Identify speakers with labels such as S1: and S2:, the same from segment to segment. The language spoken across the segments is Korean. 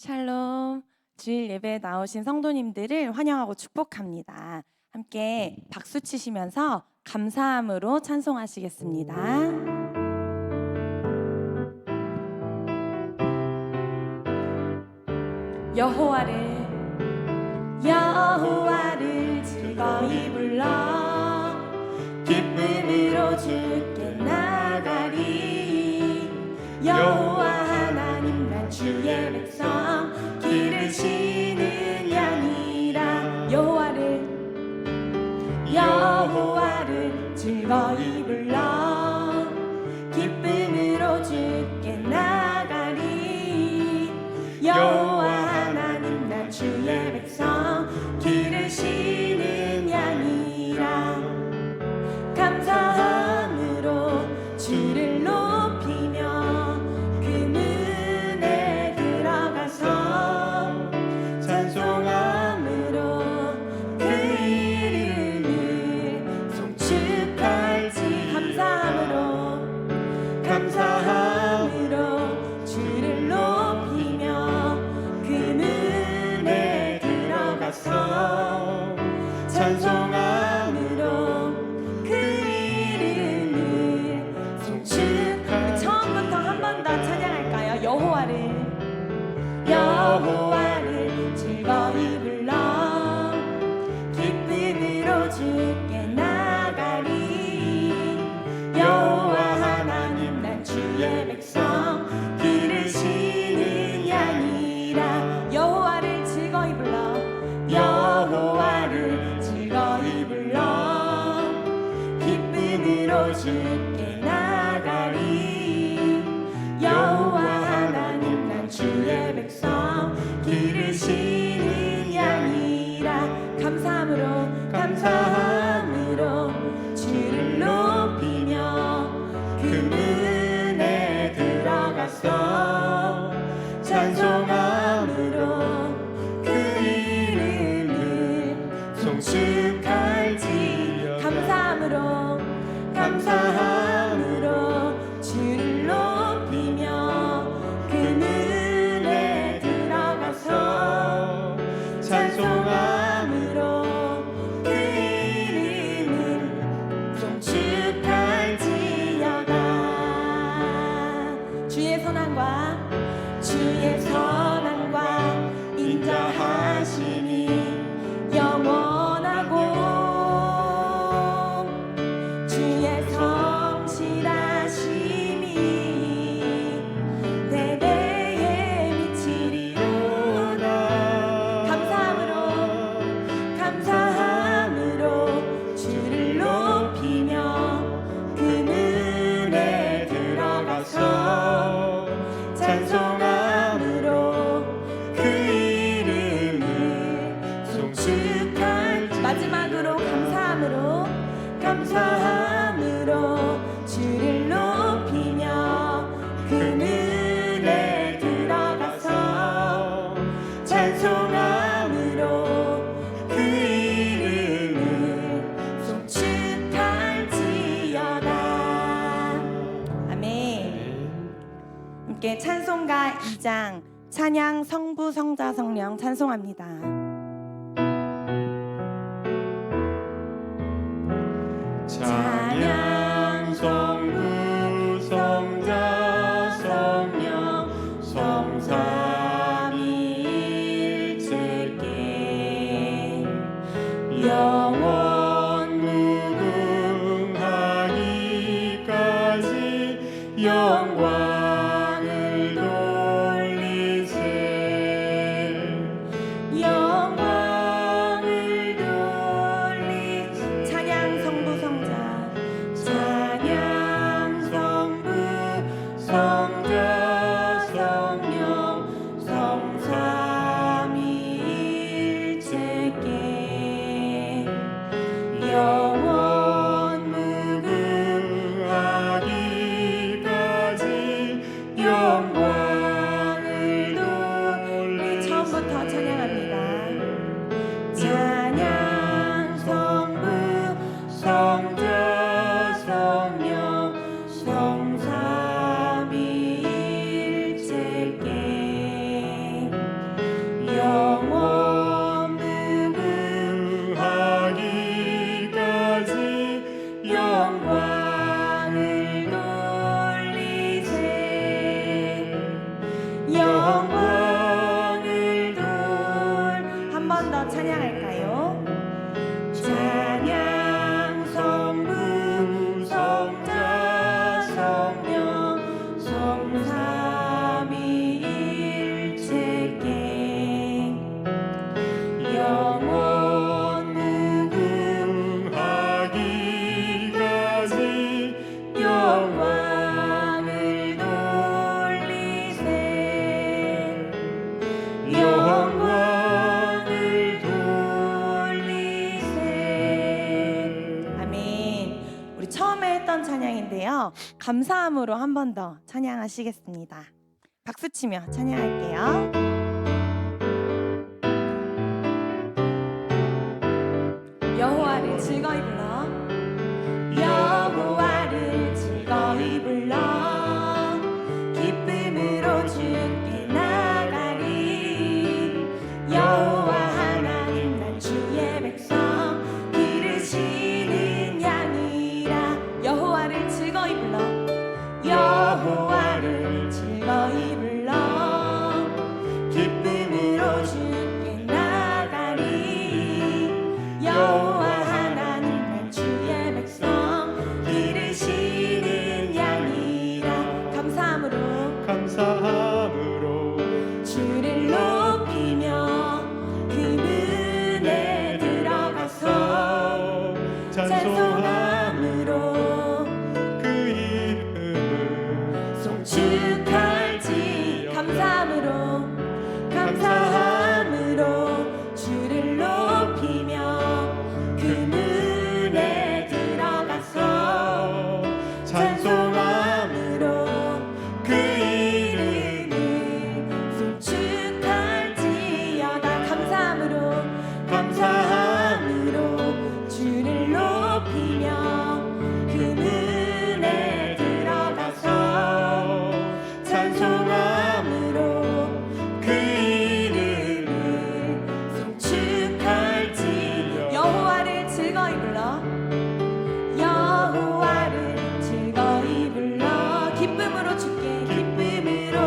S1: 샬롬. 주일 예배에 나오신 성도님들을 환영하고 축복합니다. 함께 박수 치시면서 감사함으로 찬송하시겠습니다. 여호와를 즐거이 불러 기쁨으로 주께 나가리. 여호와 하나님 난 주의 백성 기르시는 양이라. 여호와를 즐거이 불러 기쁨으로 주께 나가리. 여호와 하나님 난 주의 백성 기르시는 양이라. 감사함으로 주를 높이며 그 문에 들어가서 찬송함으로 그 이름을 송축할지. 감사함으로 주를 높이며 그 문에 들어가서 찬송함으로 그 이름을 송축할. 처음부터 한 번 더 찬양할까요? 여호와를 즐거이 불러 기쁨으로 주께 나가리. 여호와 하나님 난 주의 백성 기르시는 양이라. 여호와를 즐거이 불러 기쁨으로 주께 나가리. 여호와 하나님 난 주의 백성 기르시는 양이라. 감사함으로 주를 높이며 그 문에 들어가서 찬송함으로 그 이름을 송축할지. 감사함으로 주를 높이며 그 문에 들어가서 찬송함으로 그 이름을 송축할지어다. 주의 선함과 인자하심이 영원하고 주의 성실하심이 대대에 미치리로다. 감사함으로 주를 높이며 그 문에 들어가서 찬송함으로 그 이름을 송축할지. 마지막으로 감사함으로 주를 높이며 그 문에 들어가서 찬송함으로 그 이름을 송축할지어다. 아멘. 함께 찬송가 2장 찬양 성부 성자 성령 찬송합니다.
S2: 찬양 성부 성자 성령 성삼위일체께 영원 무궁하기까지 영광을 돌리세.
S1: 영광을 돌리시. 찬양 성부 성자 영광을 돌리세 영광을 돌 한 번 더 찬양할까요? 찬양 성부 성자 성령 성삼위일체께 영원 무궁하기까지 영광을 돌리세 영광을 돌리세. 아멘. 우리 처음에 했던 찬양인데요, 감사함으로 한 번 더 찬양하시겠습니다. 박수 치며 찬양할게요. 여호와를 즐거이 불러 여호와를 즐거이 불러 기쁨으로 주께 나가리 여호와 하나님 난 주의 백성 기르시는 양이라 여호와를 즐거이 불러 여호와를 즐거이 불러 기쁨으로 주께 나가리 여호와 하나님 난 주의 백성 기르시는 양이라 감사함으로 주를 높이며 그 문에 들어가서 찬송함으로
S2: 그 이름을
S1: 송축할지 감사함으로 주를 높이며 그 문에 들어가서 찬송함으로 그 이름을 송축할지어다 감사함으로 주를 높이며 그 문에 들어가서 찬송함으로 그 이름을 송축할지 여호와를 즐거이 불러 여호와를 즐거이 불러 기쁨으로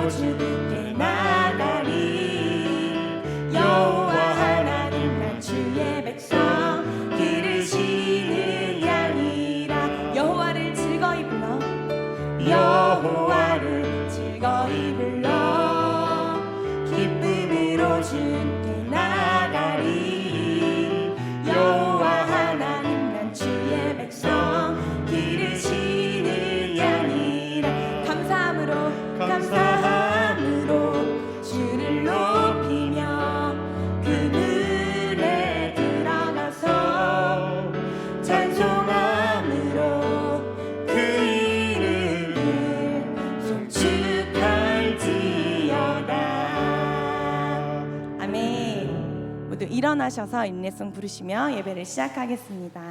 S1: 주께 나가리 여호와 하나님 난 주의 백성 기르시는 양이라 여호와를 즐거이 불러 여호와를 즐거이 불러 기쁨으로 주께 나가리 여호와 하나님 난 주의 백성 기르시는 양이라 감사함으로 주를 높이며 그 문에 들어가서 찬송함으로 그 이름을 송축할지어다. 아멘. 모두 일어나셔서 인내송 부르시며 예배를 시작하겠습니다.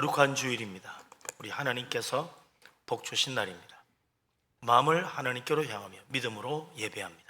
S3: 거룩한 주일입니다. 우리 하나님께서 복 주신 날입니다. 마음을 하나님께로 향하며 믿음으로 예배합니다.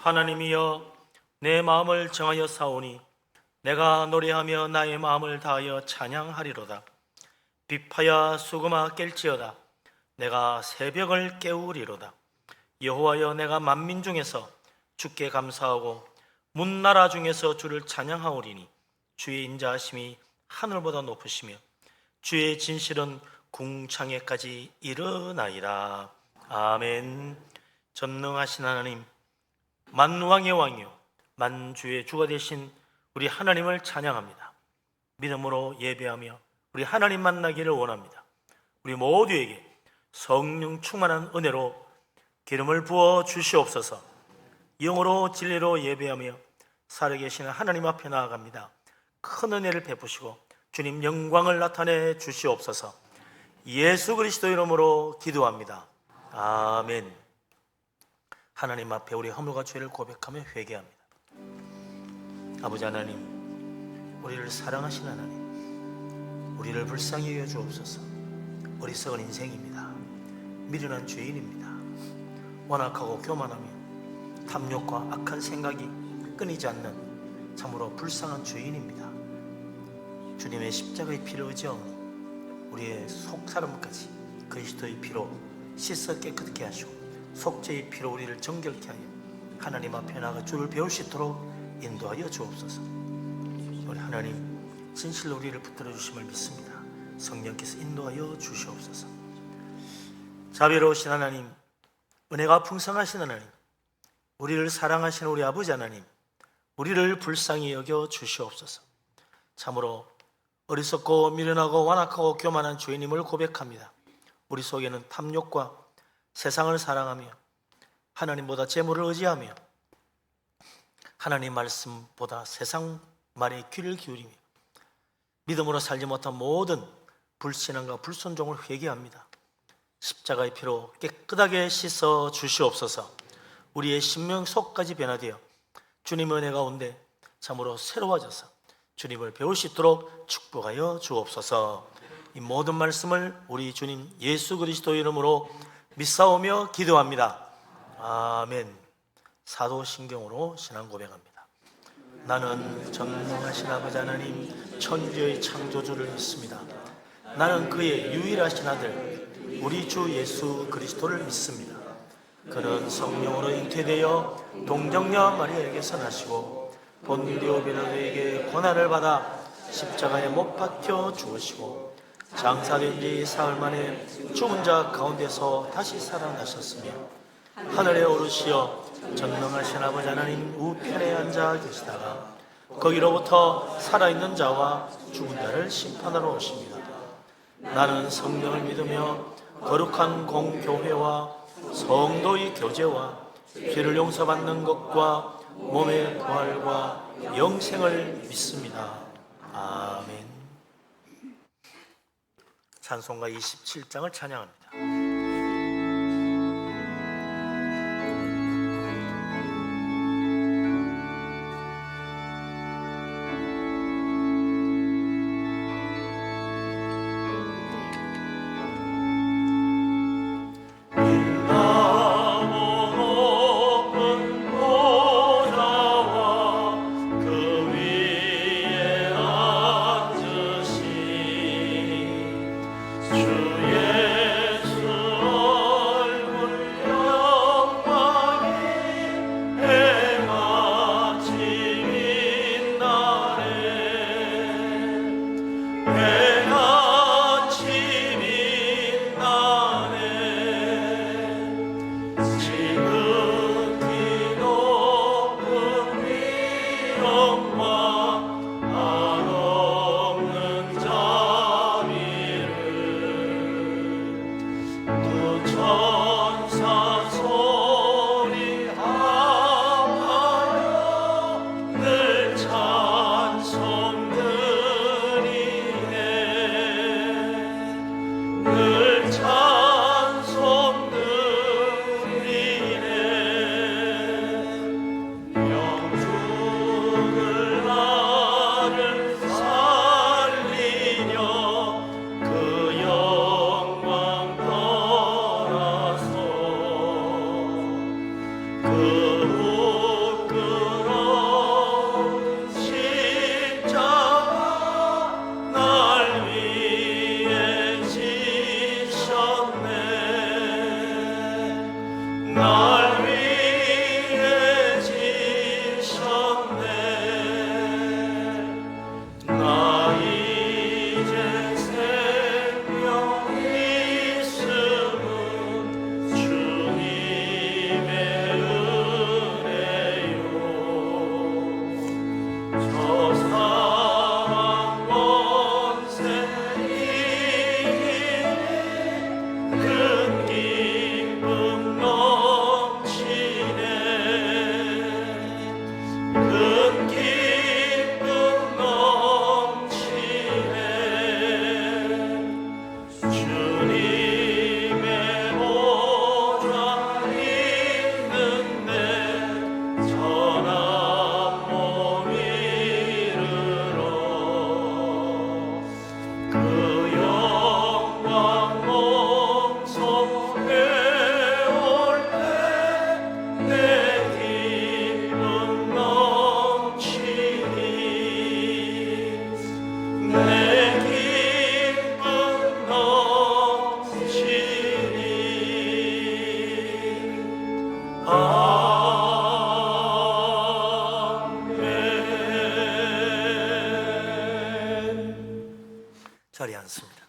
S3: 하나님이여, 내 마음을 정하여 사오니 내가 노래하며 나의 마음을 다하여 찬양하리로다. 비파야 수금아 깰지어다. 내가 새벽을 깨우리로다. 여호와여, 내가 만민 중에서 주께 감사하고 문나라 중에서 주를 찬양하오리니 주의 인자하심이 하늘보다 높으시며 주의 진실은 궁창에까지 이르나이다. 아멘. 전능하신 하나님, 만왕의 왕이요 만주의 주가 되신 우리 하나님을 찬양합니다. 믿음으로 예배하며 우리 하나님 만나기를 원합니다. 우리 모두에게 성령 충만한 은혜로 기름을 부어 주시옵소서. 영으로 진리로 예배하며 살아계신 하나님 앞에 나아갑니다. 큰 은혜를 베푸시고 주님 영광을 나타내 주시옵소서. 예수 그리스도 이름으로 기도합니다. 아멘. 하나님 앞에 우리 허물과 죄를 고백하며 회개합니다. 아버지 하나님, 우리를 사랑하신 하나님, 우리를 불쌍히 여겨 주옵소서. 어리석은 인생입니다. 미련한 죄인입니다. 완악하고 교만하며 탐욕과 악한 생각이 끊이지 않는 참으로 불쌍한 죄인입니다. 주님의 십자가의 피를 의지하오니 우리의 속사람까지 그리스도의 피로 씻어 깨끗게 하시고 속죄의 피로 우리를 정결케 하여 하나님 앞에 나가 주를 배울 수 있도록 인도하여 주옵소서. 우리 하나님, 진실로 우리를 붙들어 주심을 믿습니다. 성령께서 인도하여 주시옵소서. 자비로우신 하나님, 은혜가 풍성하신 하나님, 우리를 사랑하시는 우리 아버지 하나님, 우리를 불쌍히 여겨 주시옵소서. 참으로 어리석고 미련하고 완악하고 교만한 죄인임을 고백합니다. 우리 속에는 탐욕과 세상을 사랑하며 하나님보다 재물을 의지하며 하나님 말씀보다 세상 말에 귀를 기울이며 믿음으로 살지 못한 모든 불신앙과 불순종을 회개합니다. 십자가의 피로 깨끗하게 씻어 주시옵소서. 우리의 심령 속까지 변화되어 주님의 은혜 가운데 참으로 새로워져서 주님을 배울 수 있도록 축복하여 주옵소서. 이 모든 말씀을 우리 주님 예수 그리스도 이름으로 믿사오며 기도합니다. 아멘. 사도신경으로 신앙 고백합니다. 나는 전능하신 아버지 하나님 천지의 창조주를 믿습니다. 나는 그의 유일하신 아들 우리 주 예수 그리스도를 믿습니다. 그는 성령으로 잉태되어 동정녀 마리아에게서 나시고 본디오 빌라도에게 고난을 받아 십자가에 못 박혀 죽으시고 장사된 지 사흘 만에 죽은 자 가운데서 다시 살아나셨으며 하늘에 오르시어 전능하신 아버지 하나님 우편에 앉아 계시다가 거기로부터 살아있는 자와 죽은 자를 심판하러 오십니다. 나는 성령을 믿으며 거룩한 공교회와 성도의 교제와 죄를 용서받는 것과 몸의 부활과 영생을 믿습니다. 아멘. 찬송가 27장을 찬양합니다.
S2: 주 예수
S3: 자리에 앉습니다.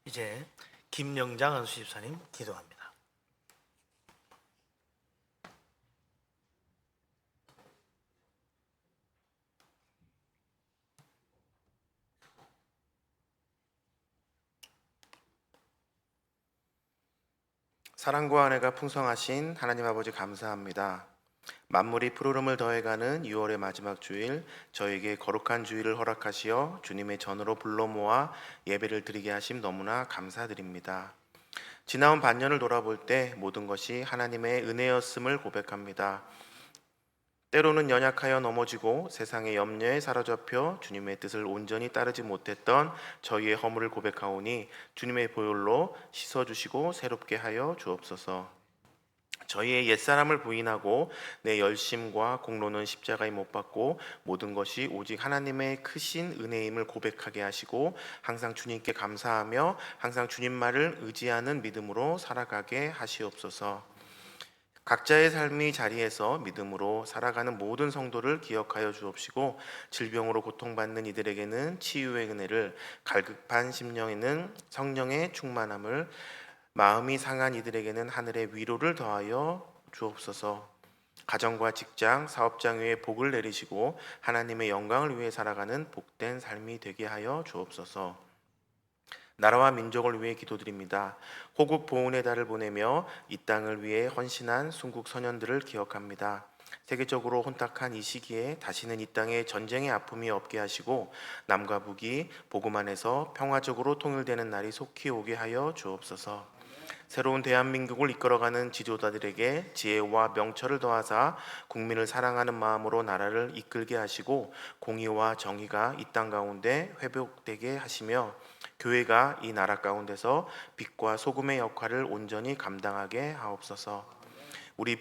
S3: 이제 김영장 수집사님 기도합니다.
S4: 사랑과 은혜가 풍성하신 하나님 아버지 감사합니다. 만물이 푸르름을 더해가는 6월의 마지막 주일, 저에게 거룩한 주일을 허락하시어 주님의 전으로 불러 모아 예배를 드리게 하심 너무나 감사드립니다. 지나온 반년을 돌아볼 때 모든 것이 하나님의 은혜였음을 고백합니다. 때로는 연약하여 넘어지고 세상의 염려에 사로잡혀 주님의 뜻을 온전히 따르지 못했던 저희의 허물을 고백하오니 주님의 보혈로 씻어주시고 새롭게 하여 주옵소서. 저희의 옛사람을 부인하고 내 열심과 공로는 십자가에 못 박고 모든 것이 오직 하나님의 크신 은혜임을 고백하게 하시고 항상 주님께 감사하며 항상 주님 말을 의지하는 믿음으로 살아가게 하시옵소서. 각자의 삶의 자리에서 믿음으로 살아가는 모든 성도를 기억하여 주옵시고 질병으로 고통받는 이들에게는 치유의 은혜를, 갈급한 심령에는 성령의 충만함을, 마음이 상한 이들에게는 하늘의 위로를 더하여 주옵소서. 가정과 직장, 사업장 위에 복을 내리시고 하나님의 영광을 위해 살아가는 복된 삶이 되게 하여 주옵소서. 나라와 민족을 위해 기도드립니다. 호국 보훈의 달을 보내며 이 땅을 위해 헌신한 순국 선현들을 기억합니다. 세계적으로 혼탁한 이 시기에 다시는 이 땅에 전쟁의 아픔이 없게 하시고 남과 북이 복음 안에서 평화적으로 통일되는 날이 속히 오게 하여 주옵소서. 새로운 대한민국을 이끌어가는 지도자들에게 지혜와 명철을 더하사 국민을 사랑하는 마음으로 나라를 이끌게 하시고 공의와 정의가 이 땅 가운데 회복되게 하시며 교회가 이 나라 가운데서 빛과 소금의 역할을 온전히 감당하게 하옵소서. 우리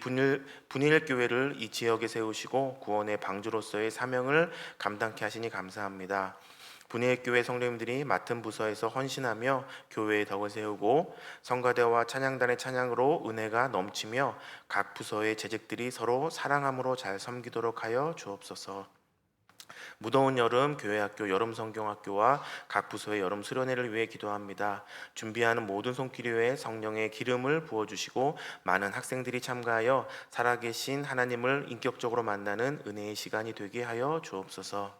S4: 분일교회를 이 지역에 세우시고 구원의 방주로서의 사명을 감당케 하시니 감사합니다. 분일교회 성도님들이 맡은 부서에서 헌신하며 교회의 덕을 세우고 성가대와 찬양단의 찬양으로 은혜가 넘치며 각 부서의 재직들이 서로 사랑함으로 잘 섬기도록 하여 주옵소서. 무더운 여름 교회학교 여름성경학교와 각 부서의 여름 수련회를 위해 기도합니다. 준비하는 모든 손길에 성령의 기름을 부어주시고 많은 학생들이 참가하여 살아계신 하나님을 인격적으로 만나는 은혜의 시간이 되게 하여 주옵소서.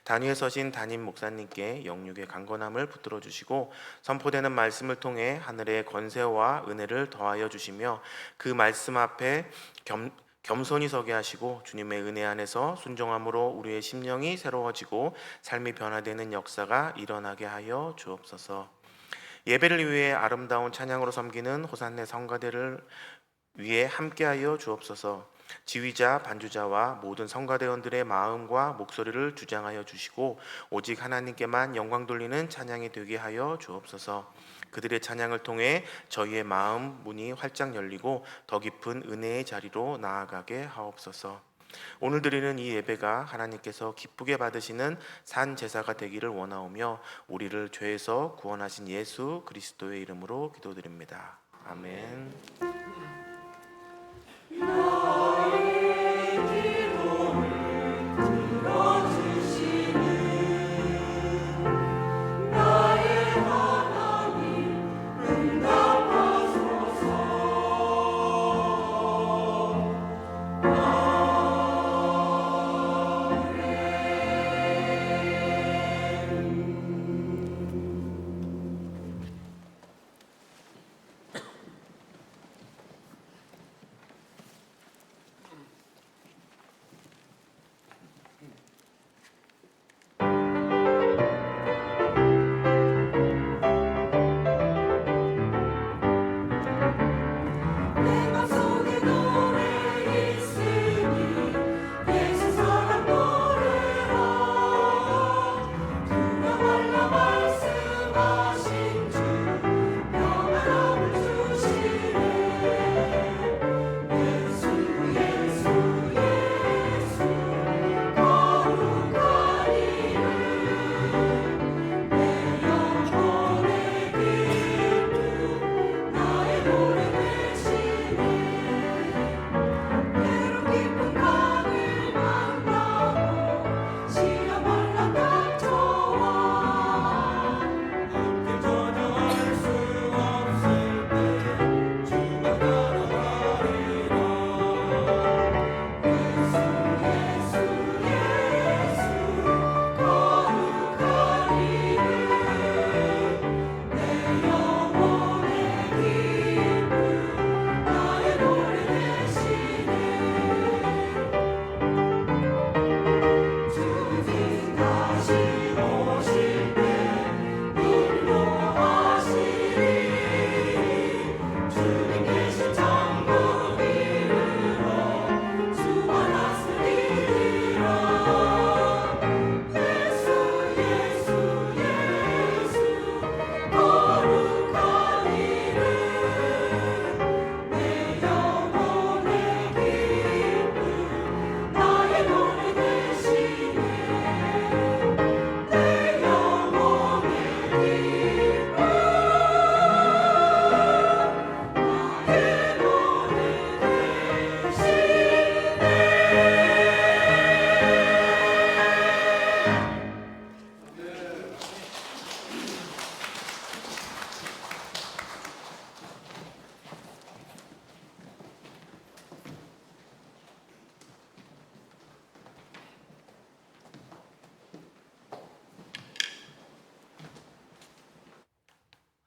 S4: 단위에 서신 담임 목사님께 영육의 강건함을 붙들어 주시고 선포되는 말씀을 통해 하늘의 권세와 은혜를 더하여 주시며 그 말씀 앞에 겸손히 서게 하시고 주님의 은혜 안에서 순종함으로 우리의 심령이 새로워지고 삶이 변화되는 역사가 일어나게 하여 주옵소서. 예배를 위해 아름다운 찬양으로 섬기는 호산네 성가대를 위해 함께하여 주옵소서. 지휘자, 반주자와 모든 성가대원들의 마음과 목소리를 주장하여 주시고 오직 하나님께만 영광 돌리는 찬양이 되게 하여 주옵소서. 그들의 찬양을 통해 저희의 마음 문이 활짝 열리고 더 깊은 은혜의 자리로 나아가게 하옵소서. 오늘 드리는 이 예배가 하나님께서 기쁘게 받으시는 산 제사가 되기를 원하오며 우리를 죄에서 구원하신 예수 그리스도의 이름으로 기도드립니다. 아멘.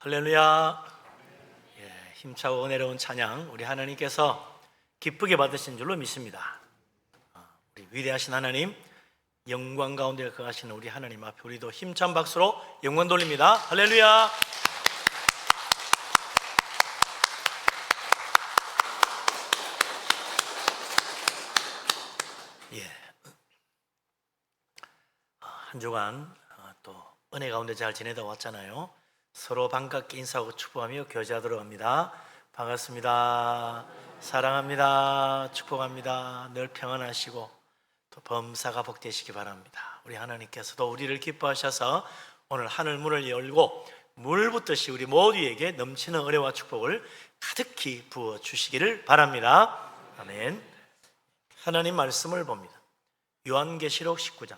S3: 할렐루야. 힘차고 은혜로운 찬양 우리 하나님께서 기쁘게 받으신 줄로 믿습니다. 우리 위대하신 하나님, 영광 가운데 거하시는 우리 하나님 앞에 우리도 힘찬 박수로 영광 돌립니다. 할렐루야. 한 주간 또 은혜 가운데 잘 지내다 왔잖아요. 서로 반갑게 인사하고 축복하며 교제하도록 합니다. 반갑습니다. 사랑합니다. 축복합니다. 늘 평안하시고 또 범사가 복되시기 바랍니다. 우리 하나님께서도 우리를 기뻐하셔서 오늘 하늘 문을 열고 물 붓듯이 우리 모두에게 넘치는 은혜와 축복을 가득히 부어 주시기를 바랍니다. 아멘. 하나님 말씀을 봅니다. 요한계시록 19장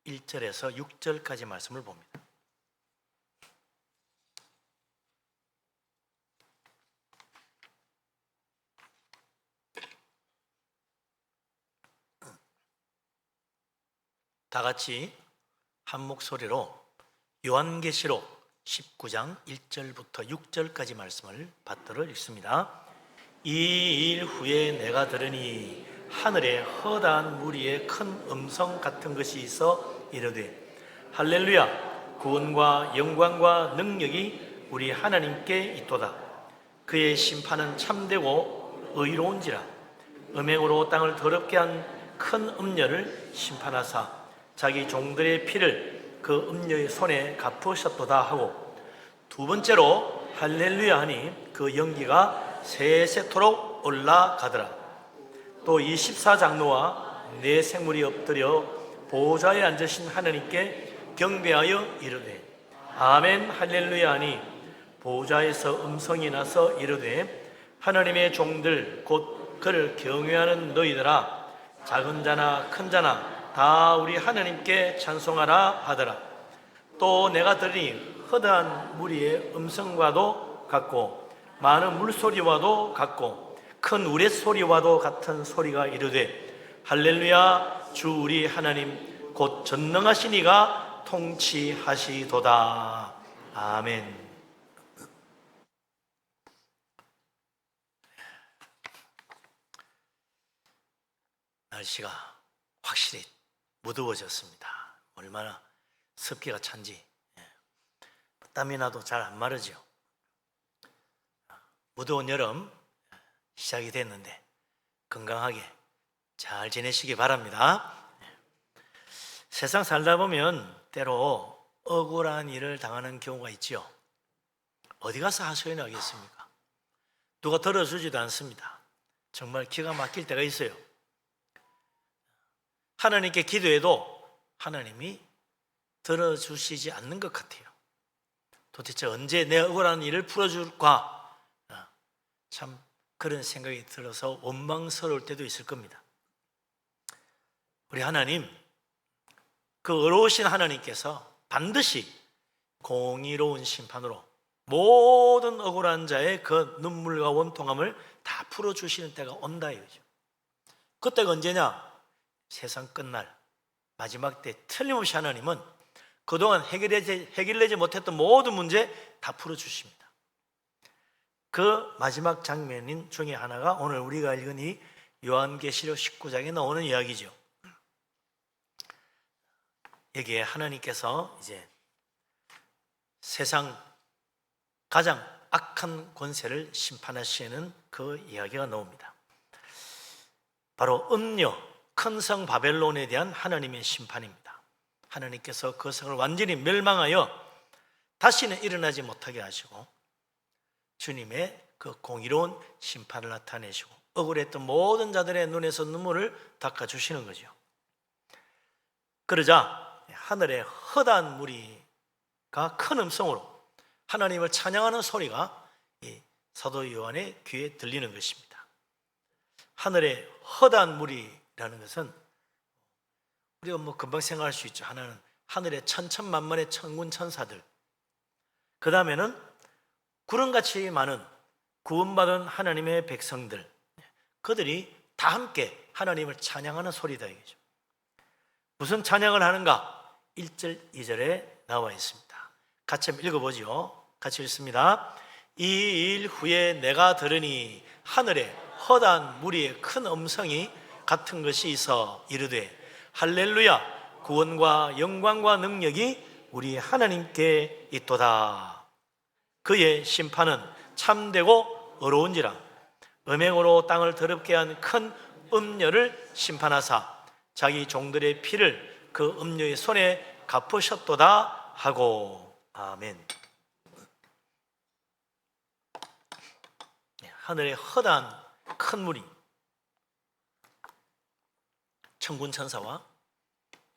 S3: 1절에서 6절까지 말씀을 봅니다. 다 같이 한 목소리로 요한계시록 19장 1절부터 6절까지 말씀을 받들어 읽습니다. 이 일 후에 내가 들으니 하늘에 허다한 무리의 큰 음성 같은 것이 있어 이르되 할렐루야, 구원과 영광과 능력이 우리 하나님께 있도다. 그의 심판은 참되고 의로운지라. 음행으로 땅을 더럽게 한 큰 음녀를 심판하사 자기 종들의 피를 그 음녀의 손에 갚으셨도다 하고, 두 번째로 할렐루야 하니 그 연기가 세세토록 올라가더라. 또 24장로와 네 생물이 엎드려 보좌에 앉으신 하나님께 경배하여 이르되 아멘 할렐루야 하니, 보좌에서 음성이 나서 이르되 하나님의 종들 곧 그를 경외하는 너희들아, 작은 자나 큰 자나 다 우리 하나님께 찬송하라 하더라. 또 내가 들으니 허다한 무리의 음성과도 같고 많은 물소리와도 같고 큰 우레소리와도 같은 소리가 이르되 할렐루야, 주 우리 하나님 곧 전능하신 이가 통치하시도다. 아멘. 날씨가 확실히 무더워졌습니다. 얼마나 습기가 찬지 땀이 나도 잘 안 마르죠. 무더운 여름 시작이 됐는데 건강하게 잘 지내시기 바랍니다. 세상 살다 보면 때로 억울한 일을 당하는 경우가 있죠. 어디 가서 하소연을 하겠습니까? 누가 들어주지도 않습니다. 정말 기가 막힐 때가 있어요. 하나님께 기도해도 하나님이 들어주시지 않는 것 같아요. 도대체 언제 내 억울한 일을 풀어줄까? 참 그런 생각이 들어서 원망스러울 때도 있을 겁니다. 우리 하나님, 그 의로우신 하나님께서 반드시 공의로운 심판으로 모든 억울한 자의 그 눈물과 원통함을 다 풀어주시는 때가 온다 이거죠. 그때가 언제냐? 세상 끝날 마지막 때 틀림없이 하나님은 그동안 해결되지 못했던 모든 문제 다 풀어주십니다. 그 마지막 장면인 중에 하나가 오늘 우리가 읽은 이 요한계시록 19장에 나오는 이야기죠. 여기에 하나님께서 이제 세상 가장 악한 권세를 심판하시는 그 이야기가 나옵니다. 바로 음녀 큰 성 바벨론에 대한 하나님의 심판입니다. 하나님께서 그 성을 완전히 멸망하여 다시는 일어나지 못하게 하시고 주님의 그 공의로운 심판을 나타내시고 억울했던 모든 자들의 눈에서 눈물을 닦아주시는 거죠. 그러자 하늘의 허다한 무리가 큰 음성으로 하나님을 찬양하는 소리가 이 사도 요한의 귀에 들리는 것입니다. 하늘의 허다한 무리라는 것은 우리가 뭐 금방 생각할 수 있죠. 하나는 하늘의 천천만만의 천군 천사들, 그 다음에는 구름같이 많은 구원받은 하나님의 백성들, 그들이 다 함께 하나님을 찬양하는 소리다 이거죠. 무슨 찬양을 하는가? 1절 2절에 나와 있습니다. 같이 한번 읽어보죠. 같이 읽습니다. 이 일 후에 내가 들으니 하늘에 허다한 무리의 큰 음성이 같은 것이 있어 이르되 할렐루야 구원과 영광과 능력이 우리 하나님께 있도다. 그의 심판은 참되고 어려운지라 음행으로 땅을 더럽게 한 큰 음녀를 심판하사 자기 종들의 피를 그 음녀의 손에 갚으셨도다 하고. 아멘. 하늘의 허다한 큰 무리, 천군 천사와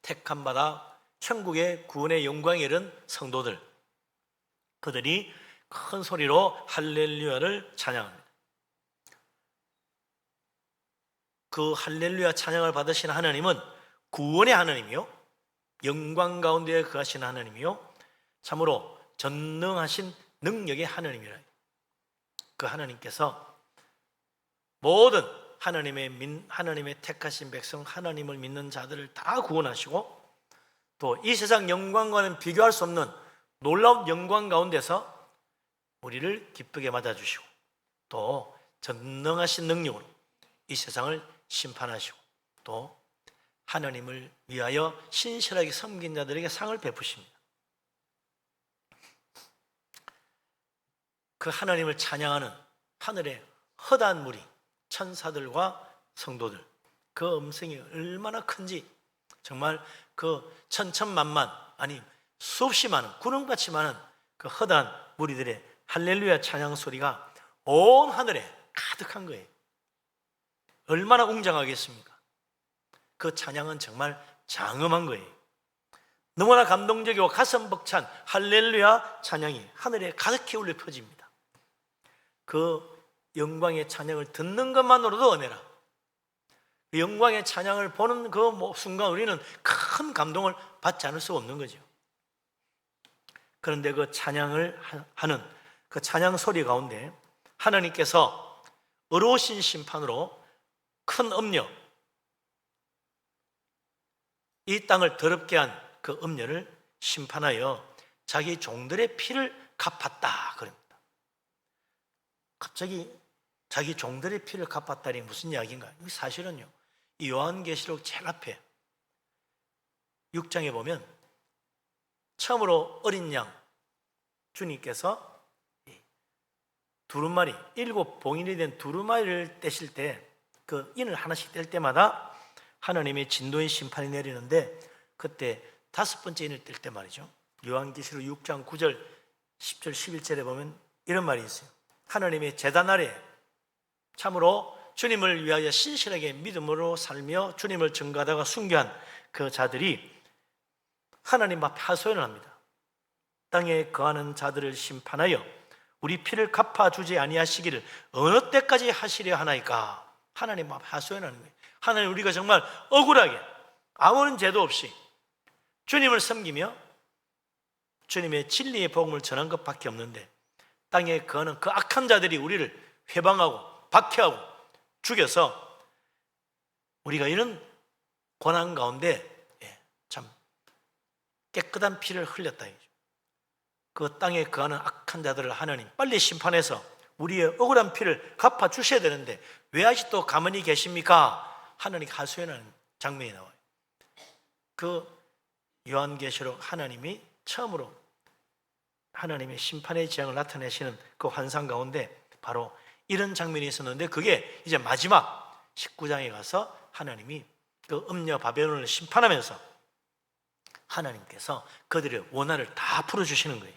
S3: 택함 받아 천국의 구원의 영광에 이른 성도들, 그들이 큰 소리로 할렐루야를 찬양합니다. 그 할렐루야 찬양을 받으신 하나님은 구원의 하나님이요 영광 가운데 거하신 하나님이요 참으로 전능하신 능력의 하나님이라. 그 하나님께서 모든 하나님의 택하신 백성, 하나님을 믿는 자들을 다 구원하시고 또 이 세상 영광과는 비교할 수 없는 놀라운 영광 가운데서 우리를 기쁘게 맞아주시고 또 전능하신 능력으로 이 세상을 심판하시고 또 하나님을 위하여 신실하게 섬긴 자들에게 상을 베푸십니다. 그 하나님을 찬양하는 하늘의 허다한 무리, 천사들과 성도들, 그 음성이 얼마나 큰지 정말 그 천천만만 아니 수없이 많은 구름같이 많은 그 허다한 무리들의 할렐루야 찬양 소리가 온 하늘에 가득한 거예요. 얼마나 웅장하겠습니까? 그 찬양은 정말 장엄한 거예요. 너무나 감동적이고 가슴 벅찬 할렐루야 찬양이 하늘에 가득히 울려 퍼집니다. 그 영광의 찬양을 듣는 것만으로도 은혜라. 그 영광의 찬양을 보는 그 순간 우리는 큰 감동을 받지 않을 수 없는 거죠. 그런데 그 찬양을 하는 그 찬양 소리 가운데 하나님께서 어려우신 심판으로 큰 음녀, 이 땅을 더럽게 한 그 음녀를 심판하여 자기 종들의 피를 갚았다 그럽니다. 갑자기 자기 종들의 피를 갚았다니 무슨 이야기인가? 사실은요, 이 요한계시록 제일 앞에 6장에 보면 처음으로 어린 양 주님께서 두루마리, 7봉인이 된 두루마리를 떼실 때 그 인을 하나씩 뗄 때마다 하나님의 진노의 심판이 내리는데 그때 5번째 인을 뗄 때 말이죠. 요한계시록 6장 9절, 10절, 11절에 보면 이런 말이 있어요. 하나님의 제단 아래 참으로 주님을 위하여 신실하게 믿음으로 살며 주님을 증거하다가 순교한 그 자들이 하나님 앞에 하소연을 합니다. 땅에 거하는 자들을 심판하여 우리 피를 갚아주지 아니하시기를 어느 때까지 하시려 하나이까? 하나님 앞에 하소연하는 거예요. 하나님, 우리가 정말 억울하게 아무런 죄도 없이 주님을 섬기며 주님의 진리의 복음을 전한 것밖에 없는데 땅에 거하는 그 악한 자들이 우리를 회방하고 박해하고 죽여서 우리가 이런 고난 가운데 참 깨끗한 피를 흘렸다. 그 땅에 거하는 악한 자들을 하나님 빨리 심판해서 우리의 억울한 피를 갚아주셔야 되는데 왜 아직도 가만히 계십니까? 하나님 하소연하는 장면이 나와요. 그 요한계시록 하나님이 처음으로 하나님의 심판의 재앙을 나타내시는 그 환상 가운데 바로 이런 장면이 있었는데, 그게 이제 마지막 19장에 가서 하나님이 그 음녀 바벨론을 심판하면서 하나님께서 그들의 원한을 다 풀어주시는 거예요.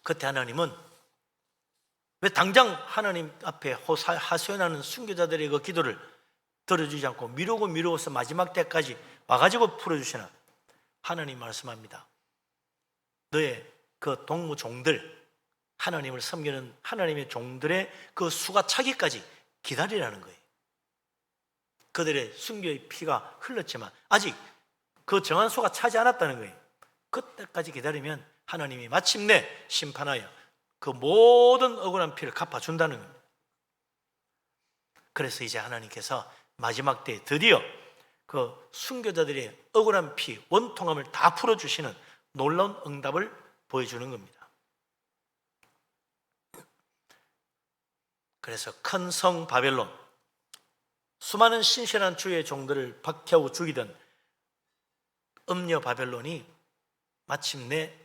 S3: 그때 하나님은 왜 당장 하나님 앞에 하소연하는 순교자들의 그 기도를 들어주지 않고 미루고서 마지막 때까지 와가지고 풀어주시나? 하나님 말씀합니다. 너의 그 동무 종들, 하나님을 섬기는 하나님의 종들의 그 수가 차기까지 기다리라는 거예요. 그들의 순교의 피가 흘렀지만 아직 그 정한 수가 차지 않았다는 거예요. 그때까지 기다리면 하나님이 마침내 심판하여 그 모든 억울한 피를 갚아준다는 겁니다. 그래서 이제 하나님께서 마지막 때에 드디어 그 순교자들의 억울한 피, 원통함을 다 풀어주시는 놀라운 응답을 보여주는 겁니다. 그래서 큰 성 바벨론, 수많은 신실한 주의 종들을 박해하고 죽이던 음녀 바벨론이 마침내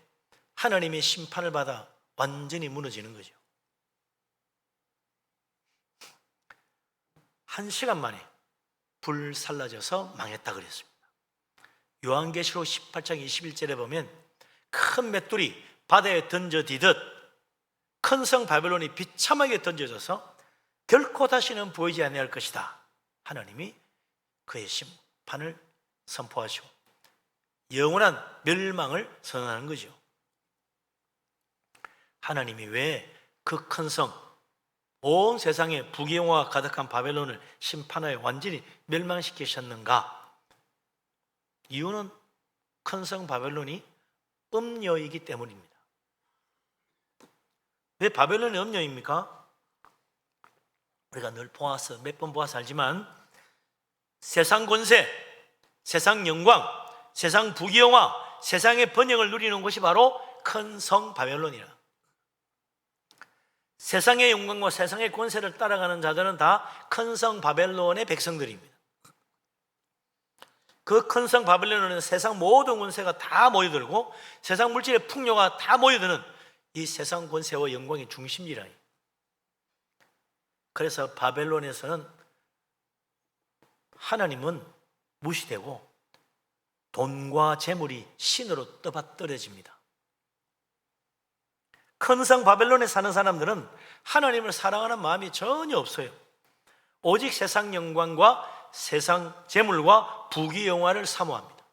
S3: 하나님의 심판을 받아 완전히 무너지는 거죠. 1시간 만에 불살라져서 망했다 그랬습니다. 요한계시록 18장 21절에 보면 큰 맷돌이 바다에 던져지듯 큰 성 바벨론이 비참하게 던져져서 결코 다시는 보이지 아니할 것이다. 하나님이 그의 심판을 선포하시고 영원한 멸망을 선언하는 거죠. 하나님이 왜 그 큰 성, 온 세상에 부귀영화가 가득한 바벨론을 심판하여 완전히 멸망시키셨는가? 이유는 큰 성 바벨론이 음녀이기 때문입니다. 왜 바벨론이 음녀입니까? 우리가 늘 보아서 몇 번 보아서 알지만 세상 권세, 세상 영광, 세상 부귀영화, 세상의 번영을 누리는 곳이 바로 큰 성 바벨론이라. 세상의 영광과 세상의 권세를 따라가는 자들은 다 큰 성 바벨론의 백성들입니다. 그 큰 성 바벨론은 세상 모든 권세가 다 모여들고 세상 물질의 풍요가 다 모여드는 이 세상 권세와 영광의 중심이라. 그래서 바벨론에서는 하나님은 무시되고 돈과 재물이 신으로 떠받들어집니다. 큰 성 바벨론에 사는 사람들은 하나님을 사랑하는 마음이 전혀 없어요. 오직 세상 영광과 세상 재물과 부귀영화를 사모합니다.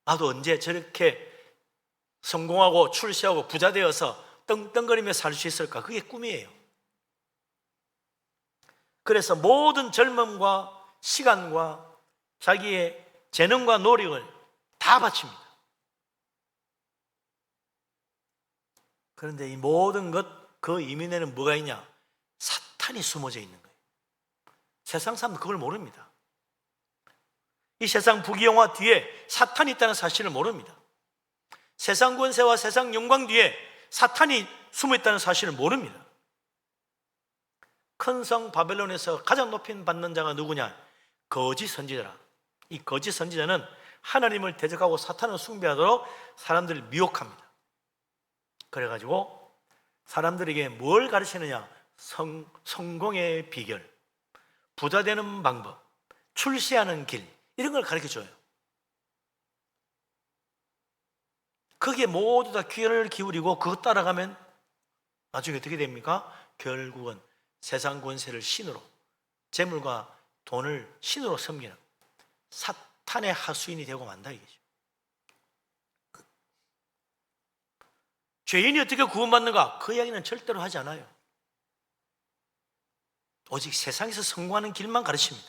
S3: 나도 언제 저렇게 성공하고 출세하고 부자 되어서 떵떵거리며 살 수 있을까? 그게 꿈이에요. 그래서 모든 젊음과 시간과 자기의 재능과 노력을 다 바칩니다. 그런데 이 모든 것, 그 이면에는 뭐가 있냐? 사탄이 숨어져 있는 거예요. 세상 사람은 그걸 모릅니다. 이 세상 부귀영화 뒤에 사탄이 있다는 사실을 모릅니다. 세상 권세와 세상 영광 뒤에 사탄이 숨어 있다는 사실을 모릅니다. 큰 성 바벨론에서 가장 높임 받는 자가 누구냐? 거짓 선지자라. 이 거짓 선지자는 하나님을 대적하고 사탄을 숭배하도록 사람들을 미혹합니다. 그래가지고 사람들에게 뭘 가르치느냐? 성공의 비결, 부자 되는 방법, 출세하는 길, 이런 걸 가르쳐줘요. 그게 모두 다 귀를 기울이고 그것 따라가면 나중에 어떻게 됩니까? 결국은 세상 권세를 신으로, 재물과 돈을 신으로 섬기는 사탄의 하수인이 되고 만다 이거죠. 죄인이 어떻게 구원받는가? 그 이야기는 절대로 하지 않아요. 오직 세상에서 성공하는 길만 가르칩니다.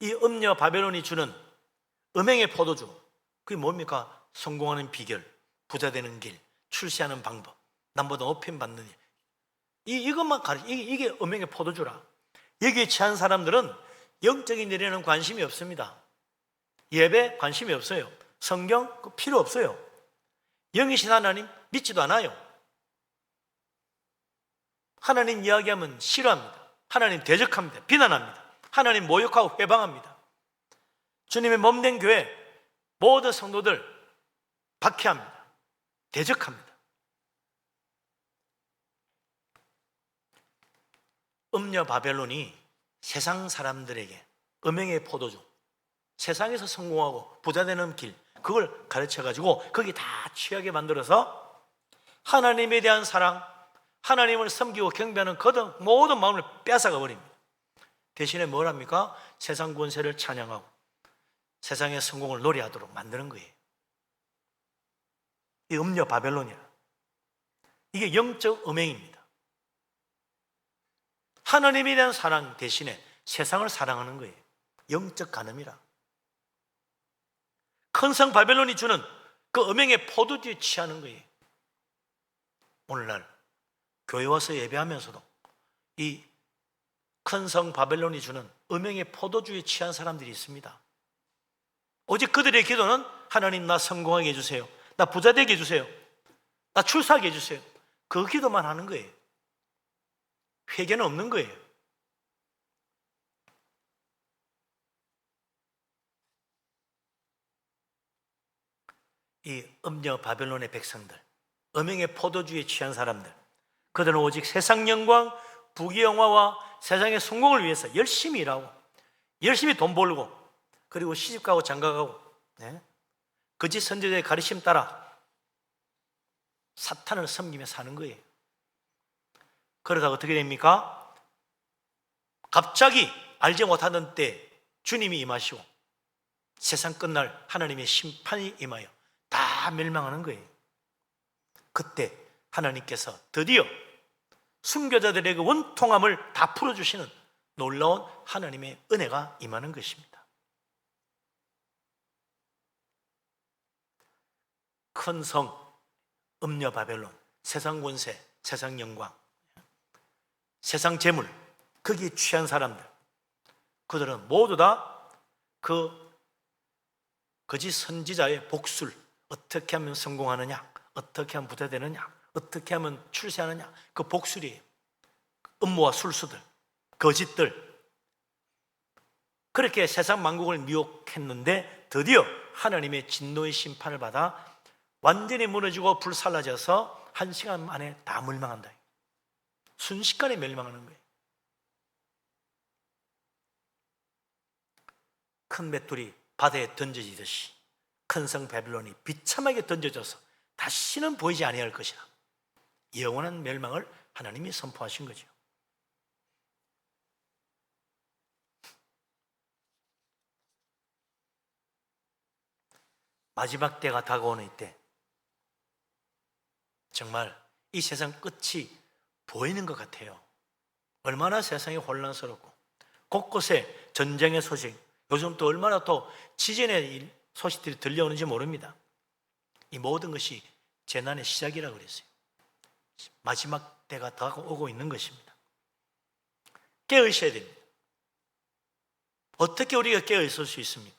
S3: 이 음녀 바벨론이 주는 음행의 포도주, 그게 뭡니까? 성공하는 비결, 부자 되는 길, 출세하는 방법, 남보다 높임 받는 일. 이것만 이게 음행의 포도주라. 여기에 취한 사람들은 영적인 일에는 관심이 없습니다. 예배 관심이 없어요. 성경 필요 없어요. 영이신 하나님 믿지도 않아요. 하나님 이야기하면 싫어합니다. 하나님 대적합니다. 비난합니다. 하나님 모욕하고 회방합니다. 주님의 몸된 교회 모든 성도들 박해합니다. 대적합니다. 음녀 바벨론이 세상 사람들에게 음행의 포도주, 세상에서 성공하고 부자 되는 길, 그걸 가르쳐가지고 거기 다 취하게 만들어서 하나님에 대한 사랑, 하나님을 섬기고 경배하는 그 모든 마음을 빼앗아가 버립니다. 대신에 뭘 합니까? 세상 권세를 찬양하고 세상의 성공을 노래하도록 만드는 거예요. 이 음녀 바벨론이야. 이게 영적 음행입니다. 하나님에 대한 사랑 대신에 세상을 사랑하는 거예요. 영적 간음이라. 큰 성 바벨론이 주는 그 음행의 포도주에 취하는 거예요. 오늘날 교회 와서 예배하면서도 이 큰 성 바벨론이 주는 음행의 포도주에 취한 사람들이 있습니다. 오직 그들의 기도는 하나님 나 성공하게 해주세요. 나 부자 되게 해주세요. 나 출세하게 해주세요. 그 기도만 하는 거예요. 회개는 없는 거예요. 이 음녀 바벨론의 백성들, 음행의 포도주에 취한 사람들, 그들은 오직 세상 영광, 부귀영화와 세상의 성공을 위해서 열심히 일하고 열심히 돈 벌고 그리고 시집가고 장가가고 거짓 선지자의 가르침 따라 사탄을 섬기며 사는 거예요. 그러다가 어떻게 됩니까? 갑자기 알지 못하던 때 주님이 임하시고 세상 끝날 하나님의 심판이 임하여 다 멸망하는 거예요. 그때 하나님께서 드디어 순교자들의 그 원통함을 다 풀어주시는 놀라운 하나님의 은혜가 임하는 것입니다. 큰 성, 음녀 바벨론, 세상 권세, 세상 영광, 세상 재물, 거기에 취한 사람들, 그들은 모두 다 그 거짓 선지자의 복술, 어떻게 하면 성공하느냐, 어떻게 하면 부자 되느냐, 어떻게 하면 출세하느냐, 그 복술이에요. 음모와 술수들, 거짓들, 그렇게 세상 만국을 미혹했는데 드디어 하나님의 진노의 심판을 받아 완전히 무너지고 불살라져서 1시간 만에 다 멸망한다. 순식간에 멸망하는 거예요. 큰 맷돌이 바다에 던져지듯이 큰 성 바벨론이 비참하게 던져져서 다시는 보이지 아니할 것이라 영원한 멸망을 하나님이 선포하신 거죠. 마지막 때가 다가오는 이때 정말 이 세상 끝이 보이는 것 같아요. 얼마나 세상이 혼란스럽고 곳곳에 전쟁의 소식, 요즘 또 얼마나 또 지진의 소식들이 들려오는지 모릅니다. 이 모든 것이 재난의 시작이라고 그랬어요. 마지막 때가 다가오고 있는 것입니다. 깨어 있어야 됩니다. 어떻게 우리가 깨어 있을 수 있습니까?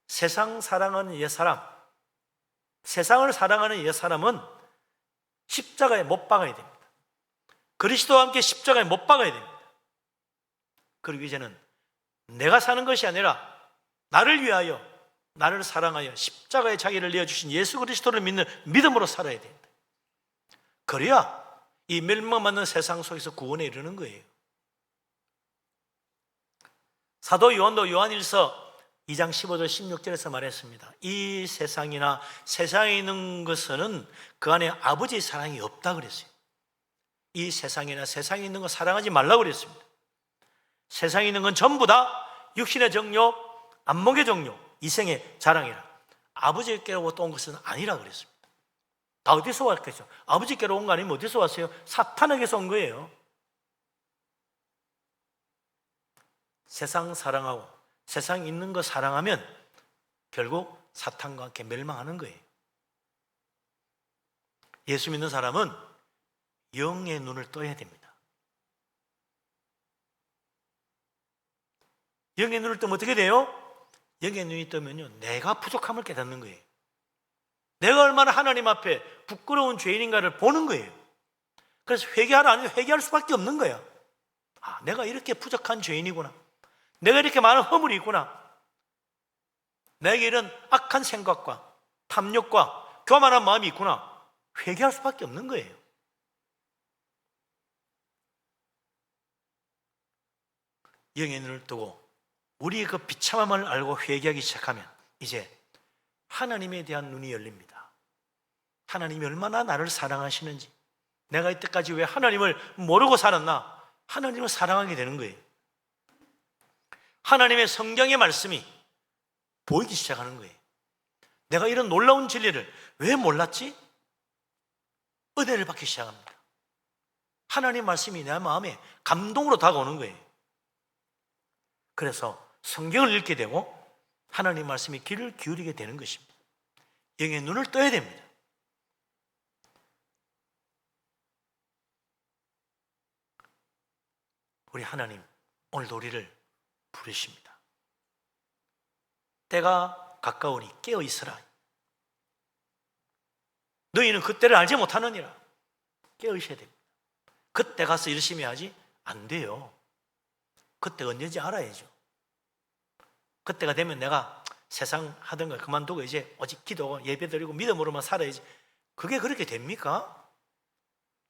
S3: 세상 사랑하는 옛사람, 세상을 사랑하는 옛사람은 십자가에 못 박아야 됩니다. 그리스도와 함께 십자가에 못 박아야 됩니다. 그리고 이제는 내가 사는 것이 아니라 나를 위하여, 나를 사랑하여 십자가에 자기를 내어주신 예수 그리스도를 믿는 믿음으로 살아야 됩니다. 그래야 이 멸망받는 세상 속에서 구원에 이르는 거예요. 사도 요한도 요한일서 2장 15절 16절에서 말했습니다. 이 세상이나 세상에 있는 것은 그 안에 아버지의 사랑이 없다 그랬어요. 이 세상이나 세상에 있는 거 사랑하지 말라고 그랬습니다. 세상에 있는 건 전부 다 육신의 정욕, 안목의 정욕, 이생의 자랑이라 아버지께로부터 온 것은 아니라 그랬습니다. 다 어디서 왔겠죠? 아버지께로 온 거 아니면 어디서 왔어요? 사탄에게서 온 거예요. 세상 사랑하고 세상에 있는 거 사랑하면 결국 사탄과 함께 멸망하는 거예요. 예수 믿는 사람은 영의 눈을 떠야 됩니다. 영의 눈을 뜨면 어떻게 돼요? 영의 눈이 뜨면요, 내가 부족함을 깨닫는 거예요. 내가 얼마나 하나님 앞에 부끄러운 죄인인가를 보는 거예요. 그래서 회개하라 하니 회개할 수밖에 없는 거야. 아, 내가 이렇게 부족한 죄인이구나. 내가 이렇게 많은 허물이 있구나. 내게 이런 악한 생각과 탐욕과 교만한 마음이 있구나. 회개할 수밖에 없는 거예요. 영의 눈을 뜨고 우리의 그 비참함을 알고 회개하기 시작하면 이제 하나님에 대한 눈이 열립니다. 하나님이 얼마나 나를 사랑하시는지, 내가 이때까지 왜 하나님을 모르고 살았나, 하나님을 사랑하게 되는 거예요. 하나님의 성경의 말씀이 보이기 시작하는 거예요. 내가 이런 놀라운 진리를 왜 몰랐지? 은혜를 받기 시작합니다. 하나님 말씀이 내 마음에 감동으로 다가오는 거예요. 그래서 성경을 읽게 되고 하나님 말씀에 귀를 기울이게 되는 것입니다. 영의 눈을 떠야 됩니다. 우리 하나님 오늘도 우리를 부르십니다. 때가 가까우니 깨어 있으라. 너희는 그때를 알지 못하느니라. 깨어 있어야 됩니다. 그때 가서 열심히 하지 안 돼요. 그때가 언제인지 알아야죠. 그때가 되면 내가 세상 하던 걸 그만두고 이제 오직 기도하고 예배드리고 믿음으로만 살아야지. 그게 그렇게 됩니까?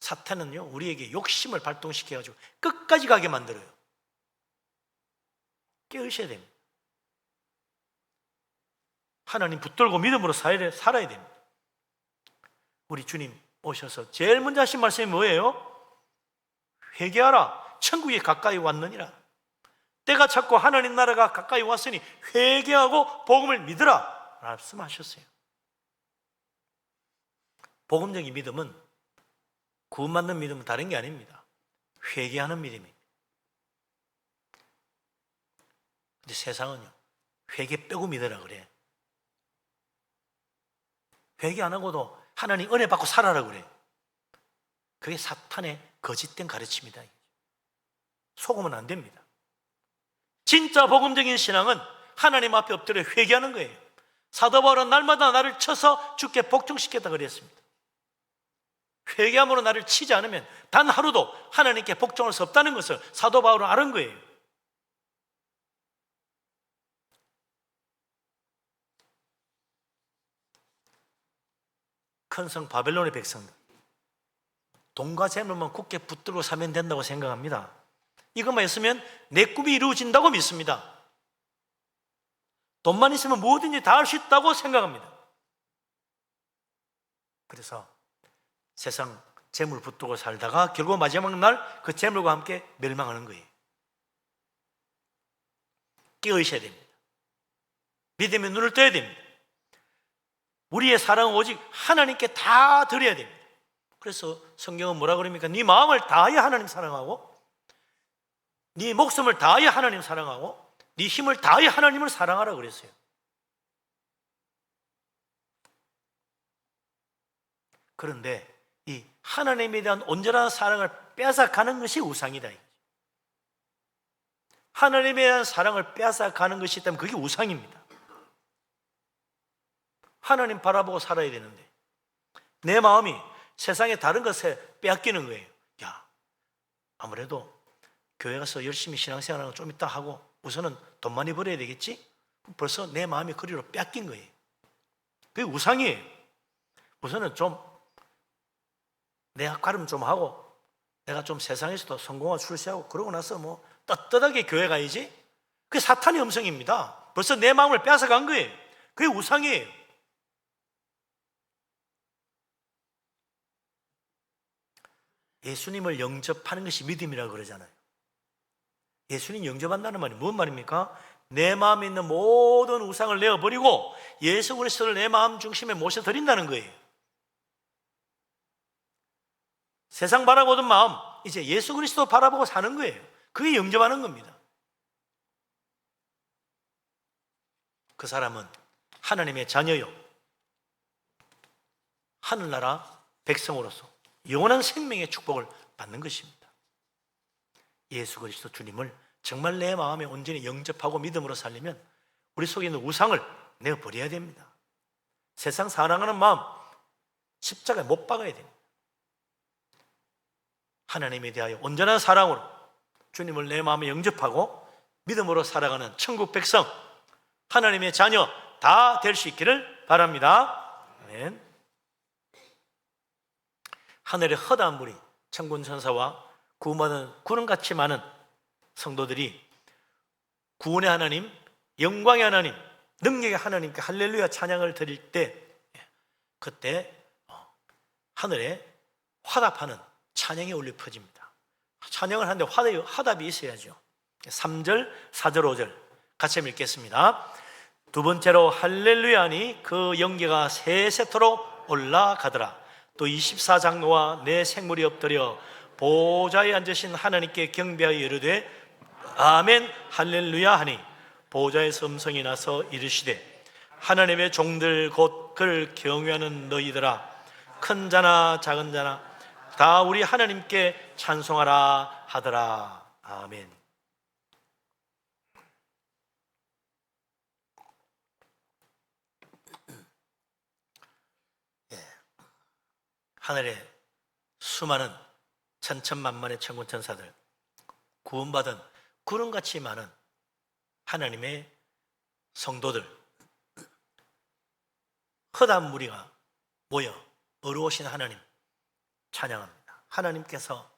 S3: 사탄은요, 우리에게 욕심을 발동시켜가지고 끝까지 가게 만들어요. 깨어있어야 됩니다. 하나님 붙들고 믿음으로 살아야 됩니다. 우리 주님 오셔서 제일 먼저 하신 말씀이 뭐예요? 회개하라. 천국이 가까이 왔느니라. 때가 찼고 하나님 나라가 가까이 왔으니 회개하고 복음을 믿으라 말씀하셨어요. 복음적인 믿음은, 구원받는 믿음은 다른 게 아닙니다. 회개하는 믿음입니다. 근데 세상은요, 회개 빼고 믿으라 그래. 회개 안 하고도 하나님 은혜 받고 살아라 그래. 그게 사탄의 거짓된 가르침이다. 속으면 안 됩니다. 진짜 복음적인 신앙은 하나님 앞에 엎드려 회개하는 거예요. 사도 바울은 날마다 나를 쳐서 주께 복종시켰다 그랬습니다. 회개함으로 나를 치지 않으면 단 하루도 하나님께 복종할 수 없다는 것을 사도 바울은 아는 거예요. 큰 성 바벨론의 백성들, 돈과 재물만 굳게 붙들고 살면 된다고 생각합니다. 이것만 있으면 내 꿈이 이루어진다고 믿습니다. 돈만 있으면 뭐든지 다 할 수 있다고 생각합니다. 그래서 세상 재물 붙들고 살다가 결국 마지막 날 그 재물과 함께 멸망하는 거예요. 깨어 있어야 됩니다. 믿음의 눈을 떠야 됩니다. 우리의 사랑은 오직 하나님께 다 드려야 됩니다. 그래서 성경은 뭐라 그럽니까? 네 마음을 다하여 하나님 사랑하고, 네 목숨을 다하여 하나님 사랑하고, 네 힘을 다하여 하나님을 사랑하라 그랬어요. 그런데 이 하나님에 대한 온전한 사랑을 빼앗아가는 것이 우상이다. 하나님에 대한 사랑을 빼앗아가는 것이 있다면 그게 우상입니다. 하나님 바라보고 살아야 되는데 내 마음이 세상의 다른 것에 빼앗기는 거예요. 야, 아무래도 교회 가서 열심히 신앙생활하는 거 좀 이따 하고 우선은 돈 많이 벌어야 되겠지? 벌써 내 마음이 그리로 빼앗긴 거예요. 그게 우상이에요. 우선은 좀 내 학과름 좀 하고 내가 좀 세상에서도 성공하고 출세하고 그러고 나서 뭐 떳떳하게 교회 가야지. 그게 사탄의 음성입니다. 벌써 내 마음을 빼앗아간 거예요. 그게 우상이에요. 예수님을 영접하는 것이 믿음이라고 그러잖아요. 예수님 영접한다는 말이 무슨 말입니까? 내 마음에 있는 모든 우상을 내어버리고 예수 그리스도를 내 마음 중심에 모셔드린다는 거예요. 세상 바라보던 마음, 이제 예수 그리스도 바라보고 사는 거예요. 그게 영접하는 겁니다. 그 사람은 하나님의 자녀요, 하늘나라 백성으로서 영원한 생명의 축복을 받는 것입니다. 예수 그리스도 주님을 정말 내 마음에 온전히 영접하고 믿음으로 살려면 우리 속에 있는 우상을 내어버려야 됩니다. 세상 사랑하는 마음 십자가에 못 박아야 됩니다. 하나님에 대하여 온전한 사랑으로 주님을 내 마음에 영접하고 믿음으로 살아가는 천국 백성, 하나님의 자녀 다 될 수 있기를 바랍니다. 아멘. 하늘의 허다한 무리, 천군 천사와 구원받은 구름같이 많은 성도들이 구원의 하나님, 영광의 하나님, 능력의 하나님께 할렐루야 찬양을 드릴 때, 그때 하늘에 화답하는 찬양이 울려 퍼집니다. 찬양을 하는데 화답이 있어야죠. 3절, 4절, 5절 같이 읽겠습니다. 두 번째로 할렐루야니 그 연기가 세세토로 올라가더라. 또 24장로와 내 생물이 엎드려 보좌에 앉으신 하나님께 경배하여 이르되 아멘 할렐루야 하니 보좌에서 음성이 나서 이르시되 하나님의 종들 곧 그를 경외하는 너희들아 큰 자나 작은 자나 다 우리 하나님께 찬송하라 하더라. 아멘. 하늘에 수많은 천천만만의 천군 천사들, 구원받은 구름같이 많은 하나님의 성도들, 허다한 무리가 모여 어려우신 하나님 찬양합니다. 하나님께서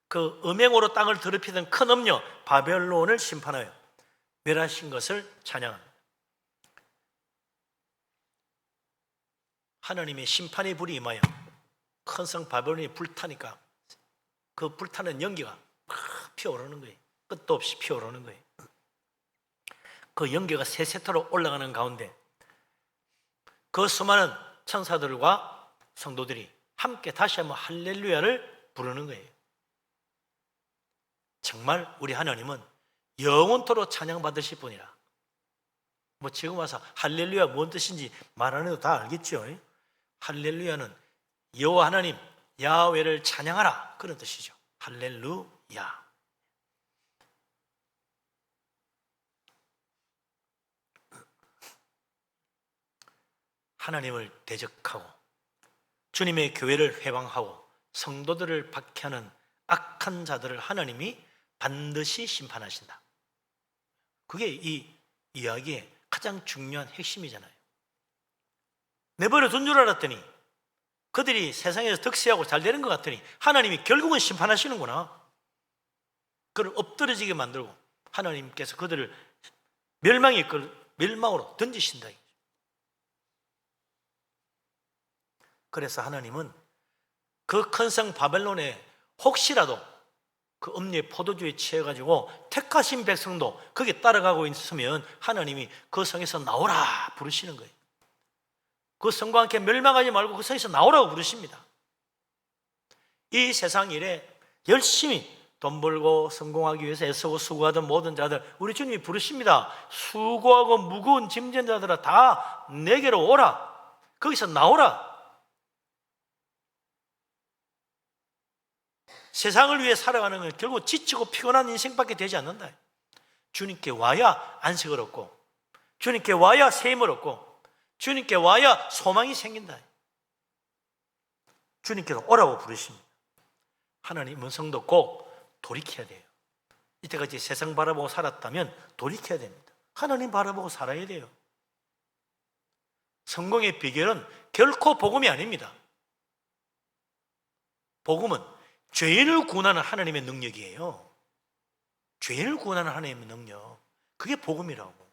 S3: 그 음행으로 땅을 더럽히던 큰 음녀 바벨론을 심판하여 멸하신 것을 찬양합니다. 하나님의 심판의 불이 임하여 큰 성 바벨론이 불타니까 그 불타는 연기가 피어오르는 거예요. 끝도 없이 피어오르는 거예요. 그 연기가 세세토로 올라가는 가운데 그 수많은 천사들과 성도들이 함께 다시 한번 할렐루야를 부르는 거예요. 정말 우리 하나님은 영원토록 찬양받으실 분이라. 뭐 지금 와서 할렐루야 뭔 뜻인지 말 안 해도 다 알겠죠. 할렐루야는 여호와 하나님 야훼를 찬양하라 그런 뜻이죠. 할렐루야. 하나님을 대적하고 주님의 교회를 회방하고 성도들을 박해하는 악한 자들을 하나님이 반드시 심판하신다. 그게 이 이야기의 가장 중요한 핵심이잖아요. 내버려 둔 줄 알았더니 그들이 세상에서 득세하고 잘 되는 것 같더니 하나님이 결국은 심판하시는구나. 그를 엎드러지게 만들고 하나님께서 그들을 멸망으로 던지신다. 그래서 하나님은 그 큰 성 바벨론에 혹시라도 그 음료의 포도주에 취해가지고 택하신 백성도 거기에 따라가고 있으면 하나님이 그 성에서 나오라 부르시는 거예요. 그 성과 함께 멸망하지 말고 그 성에서 나오라고 부르십니다. 이 세상 일에 열심히 돈 벌고 성공하기 위해서 애쓰고 수고하던 모든 자들 우리 주님이 부르십니다. 수고하고 무거운 짐진 자들아 다 내게로 오라. 거기서 나오라. 세상을 위해 살아가는 건 결국 지치고 피곤한 인생밖에 되지 않는다. 주님께 와야 안식을 얻고 주님께 와야 셈을 얻고 주님께 와야 소망이 생긴다. 주님께서 오라고 부르십니다. 하나님 음성도 꼭 돌이켜야 돼요. 이때까지 세상 바라보고 살았다면 돌이켜야 됩니다. 하나님 바라보고 살아야 돼요. 성공의 비결은 결코 복음이 아닙니다. 복음은 죄인을 구원하는 하나님의 능력이에요. 죄인을 구원하는 하나님의 능력. 그게 복음이라고.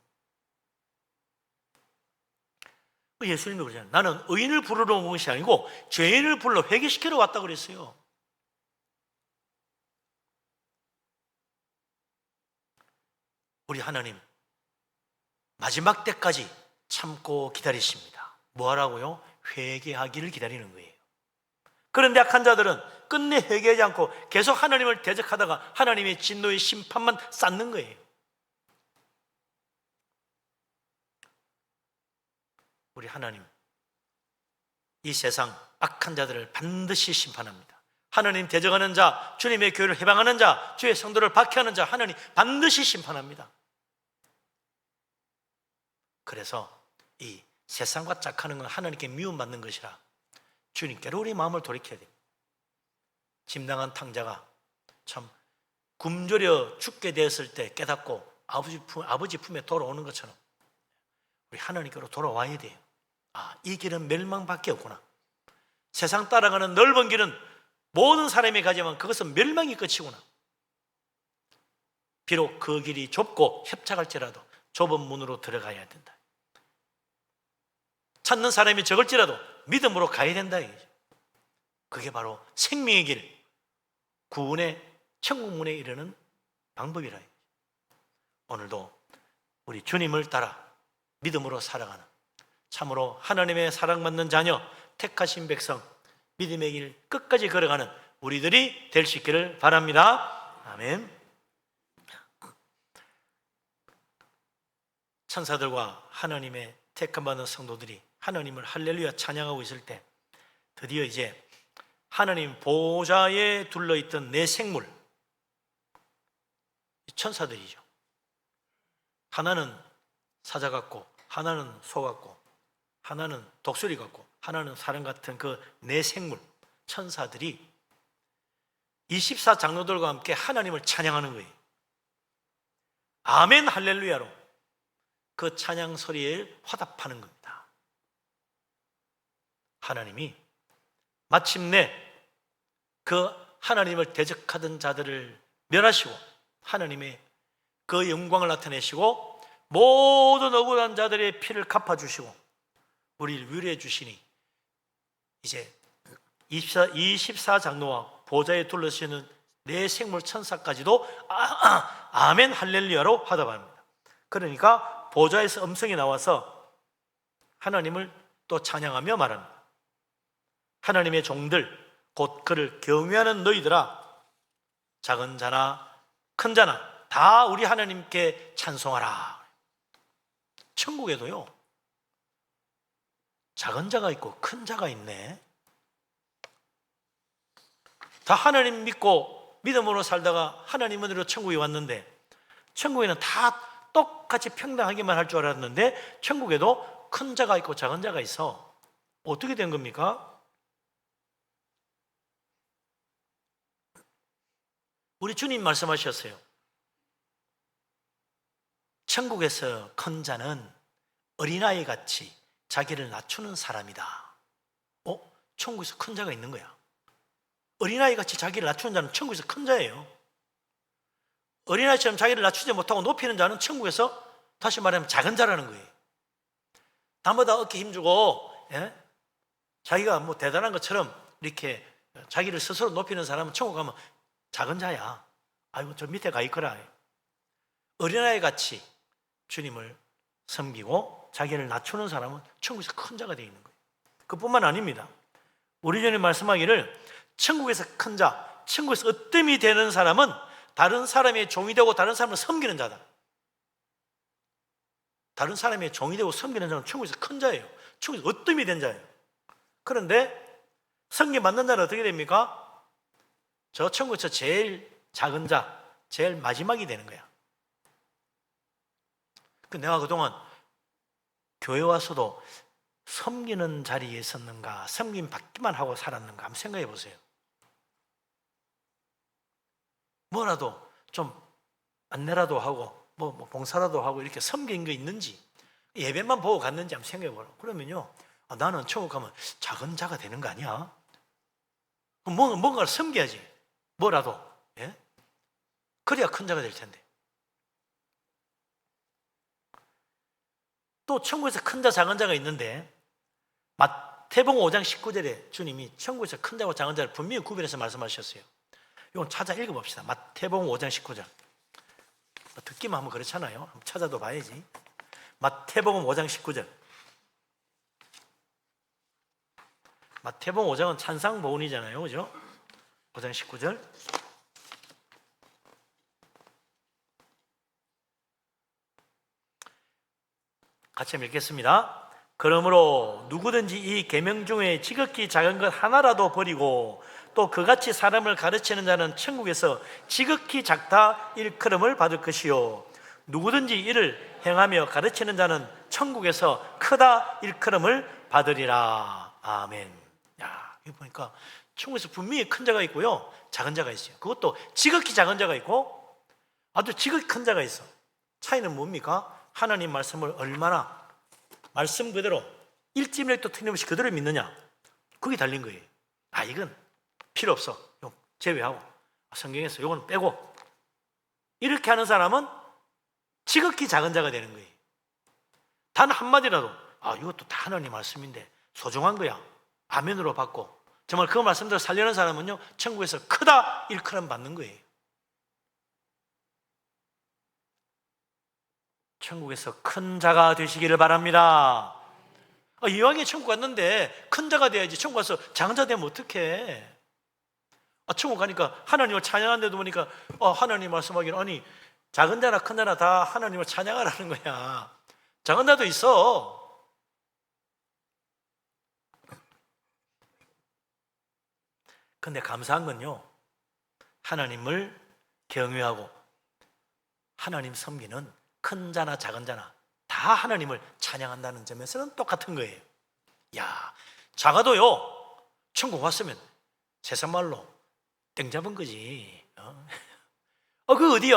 S3: 예수님도 그러잖아요. 나는 의인을 부르러 온 것이 아니고 죄인을 불러 회개시키러 왔다 그랬어요. 우리 하나님 마지막 때까지 참고 기다리십니다. 뭐 하라고요? 회개하기를 기다리는 거예요. 그런데 악한 자들은 끝내 회개하지 않고 계속 하나님을 대적하다가 하나님의 진노의 심판만 쌓는 거예요. 우리 하나님 이 세상 악한 자들을 반드시 심판합니다. 하나님 대적하는 자, 주님의 교회를 해방하는 자, 주의 성도를 박해하는 자 하나님 반드시 심판합니다. 그래서 이 세상과 짝하는 건 하나님께 미움받는 것이라 주님께로 우리 마음을 돌이켜야 됩니다. 짐당한 탕자가 참 굶주려 죽게 되었을 때 깨닫고 아버지 품에 돌아오는 것처럼 우리 하나님께로 돌아와야 돼요. 이 길은 멸망밖에 없구나. 세상 따라가는 넓은 길은 모든 사람이 가지만 그것은 멸망이 끝이구나. 비록 그 길이 좁고 협착할지라도 좁은 문으로 들어가야 된다. 찾는 사람이 적을지라도 믿음으로 가야 된다. 그게 바로 생명의 길, 구원의 천국문에 이르는 방법이라. 오늘도 우리 주님을 따라 믿음으로 살아가는 참으로 하나님의 사랑받는 자녀, 택하신 백성, 믿음의 길 끝까지 걸어가는 우리들이 될 수 있기를 바랍니다. 아멘. 천사들과 하나님의 택함받은 성도들이 하나님을 할렐루야 찬양하고 있을 때 드디어 이제 하나님 보좌에 둘러있던 네 생물, 천사들이죠. 하나는 사자 같고, 하나는 소 같고, 하나는 독수리 같고, 하나는 사람 같은 그 네 생물, 천사들이 24장로들과 함께 하나님을 찬양하는 거예요. 아멘 할렐루야로 그 찬양 소리에 화답하는 겁니다. 하나님이 마침내 그 하나님을 대적하던 자들을 멸하시고 하나님의 그 영광을 나타내시고 모든 억울한 자들의 피를 갚아주시고 우리를 위로해 주시니 이제 24장로와 보좌에 둘러쓰는 네 생물 천사까지도 아멘 할렐루야로 화답합니다. 그러니까 보좌에서 음성이 나와서 하나님을 또 찬양하며 말합니다. 하나님의 종들 곧 그를 경외하는 너희들아, 작은 자나 큰 자나 다 우리 하나님께 찬송하라. 천국에도요 작은 자가 있고 큰 자가 있네. 다 하나님 믿고 믿음으로 살다가 하나님으로 천국에 왔는데, 천국에는 다 똑같이 평등하기만 할 줄 알았는데 천국에도 큰 자가 있고 작은 자가 있어. 어떻게 된 겁니까? 우리 주님 말씀하셨어요. 천국에서 큰 자는 어린아이 같이 자기를 낮추는 사람이다. 천국에서 큰 자가 있는 거야. 어린아이 같이 자기를 낮추는 자는 천국에서 큰 자예요. 어린아이처럼 자기를 낮추지 못하고 높이는 자는 천국에서 다시 말하면 작은 자라는 거예요. 남보다 어깨 힘주고 자기가 뭐 대단한 것처럼 이렇게 자기를 스스로 높이는 사람은 천국 가면 작은 자야. 아이고 저 밑에 가 있거라. 어린아이 같이 주님을 섬기고 자기를 낮추는 사람은 천국에서 큰 자가 되어 있는 거예요. 그뿐만 아닙니다. 우리 주님 말씀하기를 천국에서 큰 자, 천국에서 으뜸이 되는 사람은 다른 사람의 종이 되고 다른 사람을 섬기는 자다. 다른 사람의 종이 되고 섬기는 자는 천국에서 큰 자예요. 천국에서 으뜸이 된 자예요. 그런데 섬김 받는 자는 어떻게 됩니까? 저 천국에서 제일 작은 자, 제일 마지막이 되는 거야. 내가 그동안 교회 와서도 섬기는 자리에 있었는가, 섬김 받기만 하고 살았는가 한번 생각해 보세요. 뭐라도 좀 안내라도 하고 뭐 봉사라도 하고 이렇게 섬긴 게 있는지, 예배만 보고 갔는지 한번 생각해 보라. 그러면요, 나는 천국 가면 작은 자가 되는 거 아니야? 그럼 뭔가를 섬겨야지. 뭐라도. 그래야 큰 자가 될 텐데. 또 천국에서 큰 자 작은 자가 있는데 마태복음 5장 19절에 주님이 천국에서 큰 자와 작은 자를 분명히 구별해서 말씀하셨어요. 이건 찾아 읽어봅시다. 마태복음 5장 19절. 듣기만 하면 그렇잖아요. 한번 찾아도 봐야지. 마태복음 5장 19절. 마태복음 5장은 찬상보훈이잖아요, 그죠? 5장 19절. 같이 읽겠습니다. 그러므로 누구든지 이 계명 중에 지극히 작은 것 하나라도 버리고 또 그같이 사람을 가르치는 자는 천국에서 지극히 작다 일컬음을 받을 것이요, 누구든지 이를 행하며 가르치는 자는 천국에서 크다 일컬음을 받으리라. 아멘. 야, 이거 보니까 천국에서 분명히 큰 자가 있고요, 작은 자가 있어요. 그것도 지극히 작은 자가 있고 아주 지극히 큰 자가 있어. 차이는 뭡니까? 하나님 말씀을 얼마나 말씀 그대로 1.1도 틀림없이 그대로 믿느냐, 그게 달린 거예요. 아, 이건 필요 없어, 이거 제외하고, 성경에서 이건 빼고, 이렇게 하는 사람은 지극히 작은 자가 되는 거예요. 단 한마디라도 이것도 다 하나님 말씀인데 소중한 거야, 아멘으로 받고, 정말 그 말씀대로 살려는 사람은요, 천국에서 크다 일컬음 받는 거예요. 천국에서 큰 자가 되시기를 바랍니다. 이왕에 천국 갔는데 큰 자가 돼야지. 천국 가서 작은 자 되면 어떡해. 천국 가니까 하나님을 찬양하는데도 보니까 하나님 말씀하기를, 아니 작은 자나 큰 자나 다 하나님을 찬양하라는 거야. 작은 자도 있어. 근데 감사한 건요, 하나님을 경외하고 하나님 섬기는 큰 자나 작은 자나 다 하나님을 찬양한다는 점에서는 똑같은 거예요. 야, 작아도요 천국 왔으면 세상 말로 땡 잡은 거지. 그 어디야,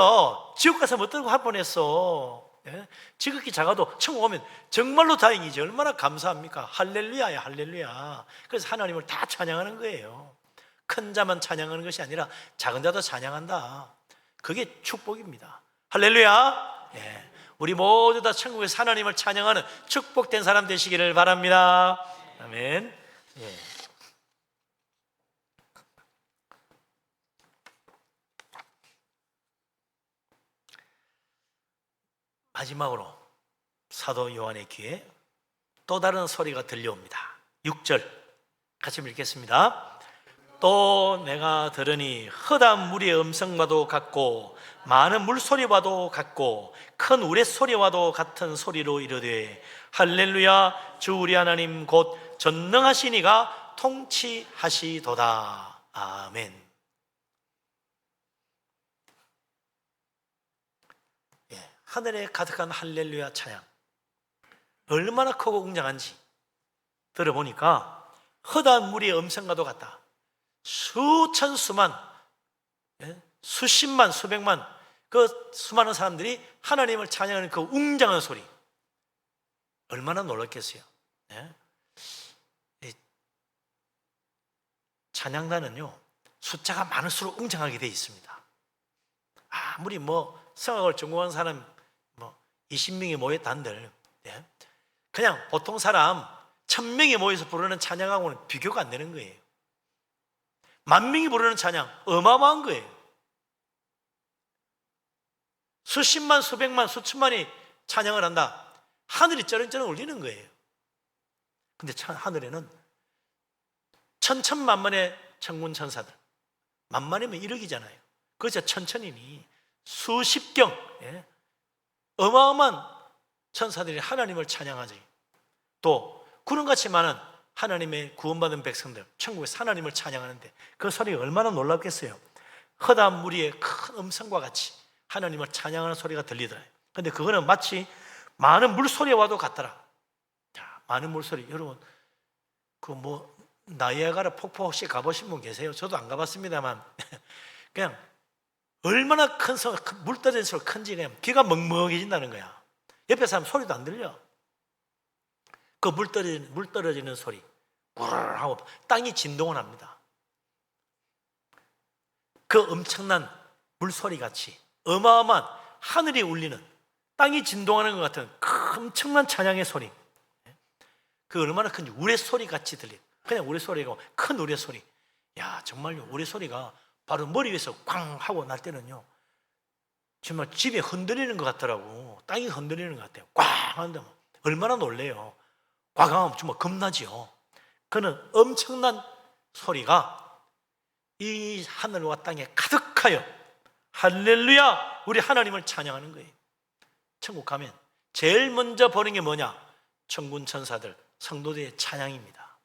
S3: 지옥 가서 못 들고 할 뻔했어. 예? 지극히 작아도 천국 오면 정말로 다행이지. 얼마나 감사합니까? 할렐루야야, 할렐루야. 그래서 하나님을 다 찬양하는 거예요. 큰 자만 찬양하는 것이 아니라 작은 자도 찬양한다. 그게 축복입니다. 할렐루야. 예. 우리 모두 다 천국에서 하나님을 찬양하는 축복된 사람 되시기를 바랍니다. 아멘. 예. 마지막으로 사도 요한의 귀에 또 다른 소리가 들려옵니다. 6절 같이 읽겠습니다. 또 내가 들으니 헛한 무리의 음성과도 같고 많은 물소리와도 같고 큰 우레소리와도 같은 소리로 이르되, 할렐루야, 주 우리 하나님 곧 전능하신 이가 통치하시도다. 아멘. 예, 하늘에 가득한 할렐루야 찬양, 얼마나 크고 웅장한지 들어보니까 헛한 무리의 음성과도 같다. 수천 수만, 수십만, 수백만 그 수많은 사람들이 하나님을 찬양하는 그 웅장한 소리, 얼마나 놀랐겠어요. 찬양단은요 숫자가 많을수록 웅장하게 되어 있습니다. 아무리 성악을 전공한 사람 20명이 모였다 한들, 그냥 보통 사람 1000명이 모여서 부르는 찬양하고는 비교가 안 되는 거예요. 10,000명이 부르는 찬양 어마어마한 거예요. 수십만, 수백만, 수천만이 찬양을 한다. 하늘이 쩌렁쩌렁 울리는 거예요. 근데 하늘에는 천천만만의 천군 천사들, 만만이면 1억이잖아요. 그저 천천이니 수십경, 어마어마한 천사들이 하나님을 찬양하지. 또 구름같이 많은 하나님의 구원받은 백성들, 천국에서 하나님을 찬양하는데 그 소리가 얼마나 놀랍겠어요. 헛한 무리의 큰 음성과 같이 하나님을 찬양하는 소리가 들리더라. 근데 그거는 마치 많은 물소리와도 같더라. 자, 많은 물소리. 여러분 나이아가라 폭포 혹시 가보신 분 계세요? 저도 안 가봤습니다만 그냥 얼마나 큰 소리, 물 떨어지는 소리 큰지 그냥 귀가 멍멍해진다는 거야. 옆에 사람 소리도 안 들려. 그 물 떨어지는 소리 우르르 하고 땅이 진동을 합니다. 그 엄청난 물소리 같이 어마어마한 하늘이 울리는, 땅이 진동하는 것 같은 그 엄청난 찬양의 소리, 그 얼마나 큰지 우레소리 같이 들려. 그냥 우레소리가 큰 우레소리. 야, 정말요, 우레소리가 바로 머리 위에서 꽝 하고 날 때는요 정말 집이 흔들리는 것 같더라고. 땅이 흔들리는 것 같아요. 꽝 하는데 얼마나 놀래요. 과감하면 정말 겁나지요. 그는 엄청난 소리가 이 하늘과 땅에 가득하여 할렐루야, 우리 하나님을 찬양하는 거예요. 천국 가면 제일 먼저 보는 게 뭐냐? 천군 천사들, 성도들의 찬양입니다.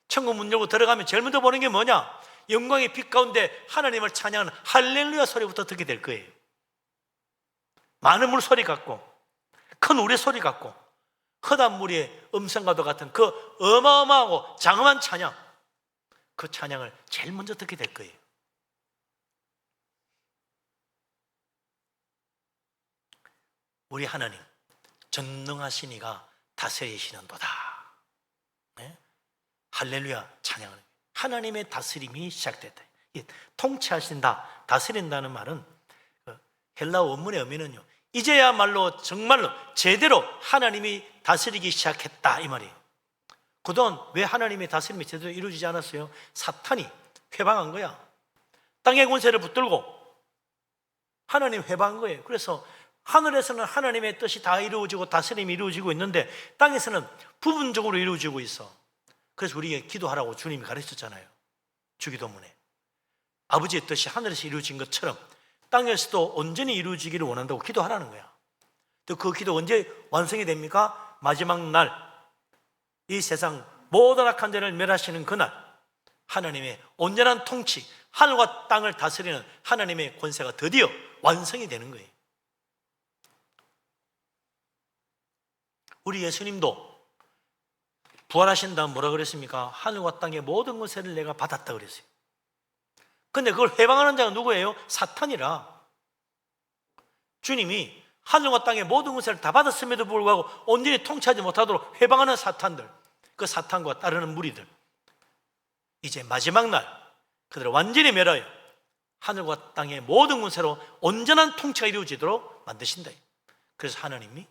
S3: 천국 문 열고 들어가면 제일 먼저 보는 게 뭐냐? 영광의 빛 가운데 하나님을 찬양하는 할렐루야 소리부터 듣게 될 거예요. 많은 물소리 같고 큰 우레소리 같고 헛한 무리의 음성과도 같은 그 어마어마하고 장엄한 찬양, 그 찬양을 제일 먼저 듣게 될 거예요. 우리 하나님 전능하신 이가 다스리시는도다. 네? 할렐루야 찬양하는 거예요. 하나님의 다스림이 시작됐다. 통치하신다, 다스린다는 말은 헬라 원문의 의미는요, 이제야말로 정말로 제대로 하나님이 다스리기 시작했다 이 말이에요. 그동안 왜 하나님의 다스림이 제대로 이루어지지 않았어요? 사탄이 회방한 거야. 땅의 권세를 붙들고 하나님 회방한 거예요. 그래서 하늘에서는 하나님의 뜻이 다 이루어지고 다스림이 이루어지고 있는데 땅에서는 부분적으로 이루어지고 있어. 그래서 우리에게 기도하라고 주님이 가르쳤잖아요. 주기도문에 아버지의 뜻이 하늘에서 이루어진 것처럼 땅에서도 온전히 이루어지기를 원한다고 기도하라는 거야. 또 그 기도 언제 완성이 됩니까? 마지막 날, 이 세상 모든 악한 자를 멸하시는 그날, 하나님의 온전한 통치, 하늘과 땅을 다스리는 하나님의 권세가 드디어 완성이 되는 거예요. 우리 예수님도 부활하신 다음 뭐라 그랬습니까? 하늘과 땅의 모든 권세를 내가 받았다 그랬어요. 근데 그걸 회방하는 자가 누구예요? 사탄이라. 주님이 하늘과 땅의 모든 권세를 다 받았음에도 불구하고 온전히 통치하지 못하도록 회방하는 사탄들, 그 사탄과 따르는 무리들, 이제 마지막 날 그들을 완전히 멸하여 하늘과 땅의 모든 권세로 온전한 통치가 이루어지도록 만드신다. 그래서 하나님이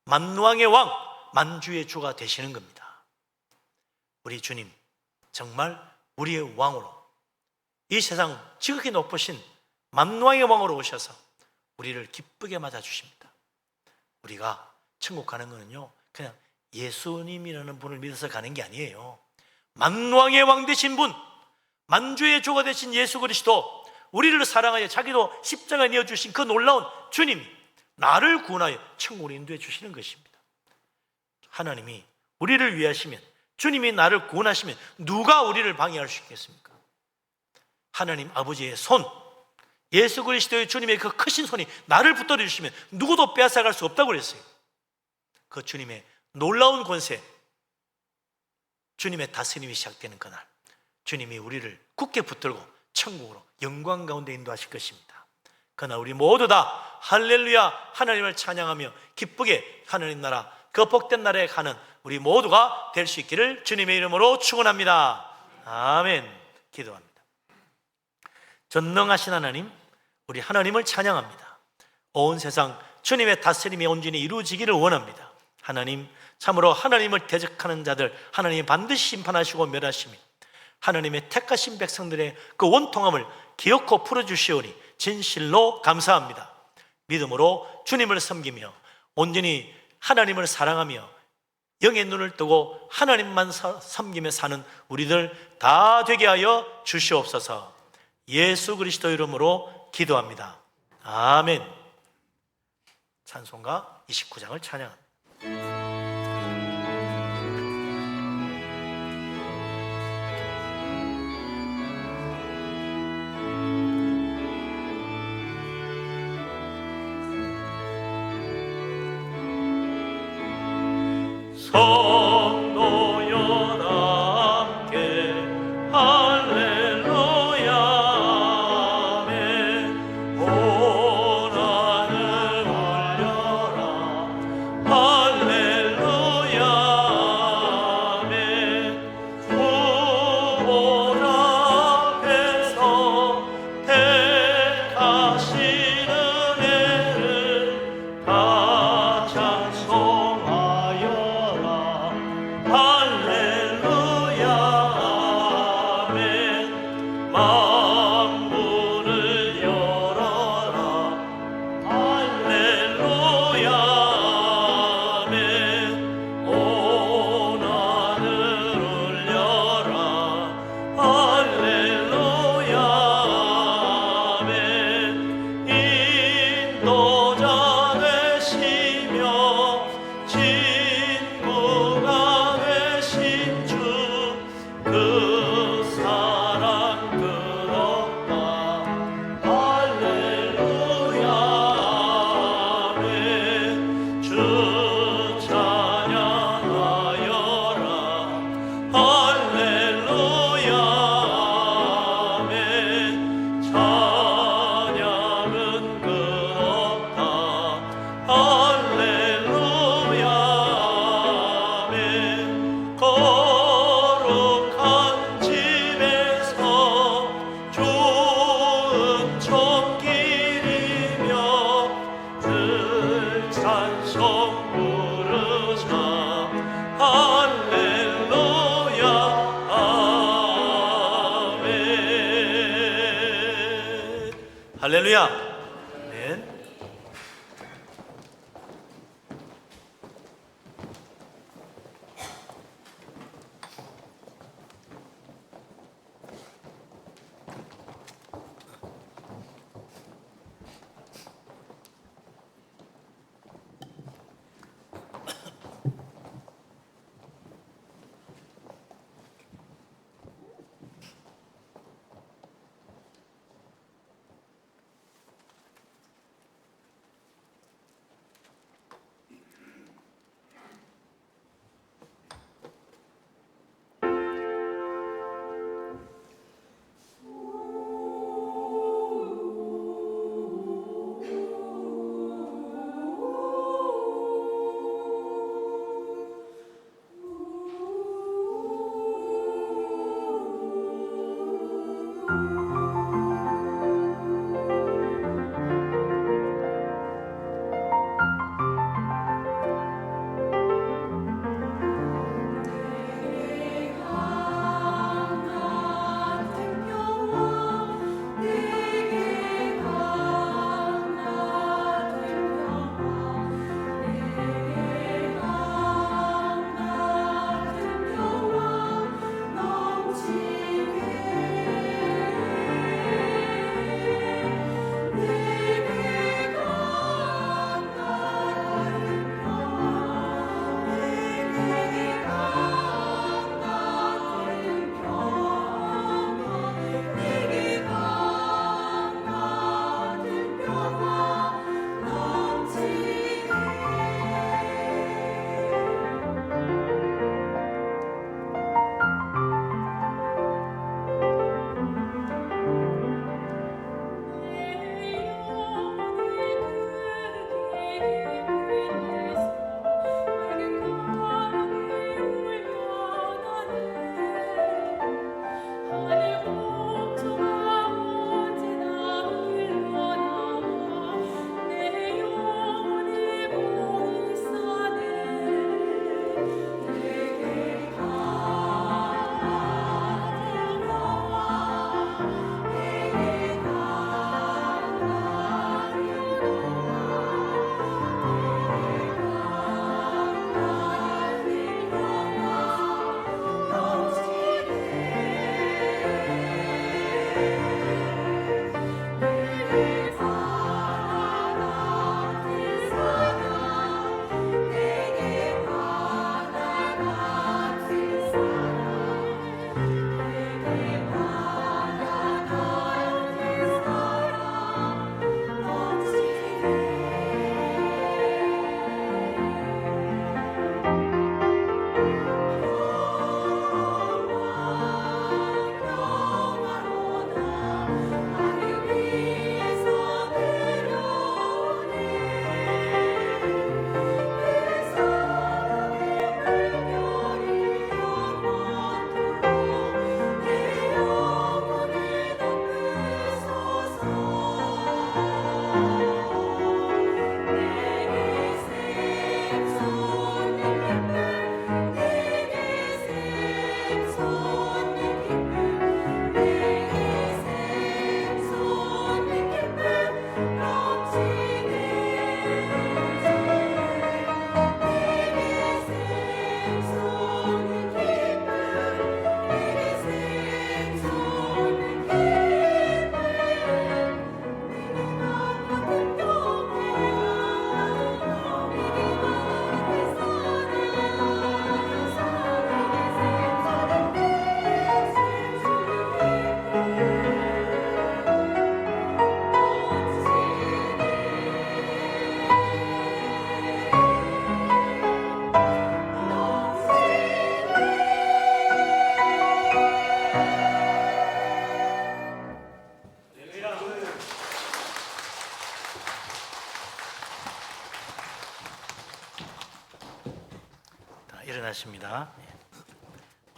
S3: 만왕의 왕, 만주의 주가 되시는 겁니다. 우리 주님 정말 우리의 왕으로, 이 세상 지극히 높으신 만왕의 왕으로 오셔서 우리를 기쁘게 맞아주십니다. 우리가 천국 가는 거는요, 그냥 예수님이라는 분을 믿어서 가는 게 아니에요. 만왕의 왕 되신 분, 만주의 주가 되신 예수 그리스도, 우리를 사랑하여 자기도 십자가에 내어주신 그 놀라운 주님이 나를 구원하여 천국으로 인도해 주시는 것입니다. 하나님이 우리를 위하시면, 주님이 나를 구원하시면 누가 우리를 방해할 수 있겠습니까? 하나님 아버지의 손, 예수 그리스도의 주님의 그 크신 손이 나를 붙들어 주시면 누구도 빼앗아갈 수 없다고 그랬어요. 그 주님의 놀라운 권세, 주님의 다스림이 시작되는 그날, 주님이 우리를 굳게 붙들고 천국으로 영광 가운데 인도하실 것입니다. 그러나 우리 모두 다 할렐루야 하나님을 찬양하며 기쁘게 하나님 나라, 그 복된 나라에 가는 우리 모두가 될 수 있기를 주님의 이름으로 축원합니다. 아멘. 기도합니다. 전능하신 하나님, 우리 하나님을 찬양합니다. 온 세상 주님의 다스림이 온전히 이루어지기를 원합니다. 하나님, 참으로 하나님을 대적하는 자들 하나님 반드시 심판하시고 멸하시며 하나님의 택하신 백성들의 그 원통함을 기어코 풀어주시오니 진실로 감사합니다. 믿음으로 주님을 섬기며 온전히 하나님을 사랑하며 영의 눈을 뜨고 하나님만 섬기며 사는 우리들 다 되게 하여 주시옵소서. 예수 그리스도 이름으로 기도합니다. 아멘. 찬송가 29장을 찬양합니다. 성도여 함께 할렐루야 아멘. 온 하늘 울려라 할렐루야 아멘. 주보좌 앞에서 택하신 은혜를 다 찬송하여라
S2: 부르자 할렐루야 아멘.
S3: 할렐루야. 아멘. 일어나십니다.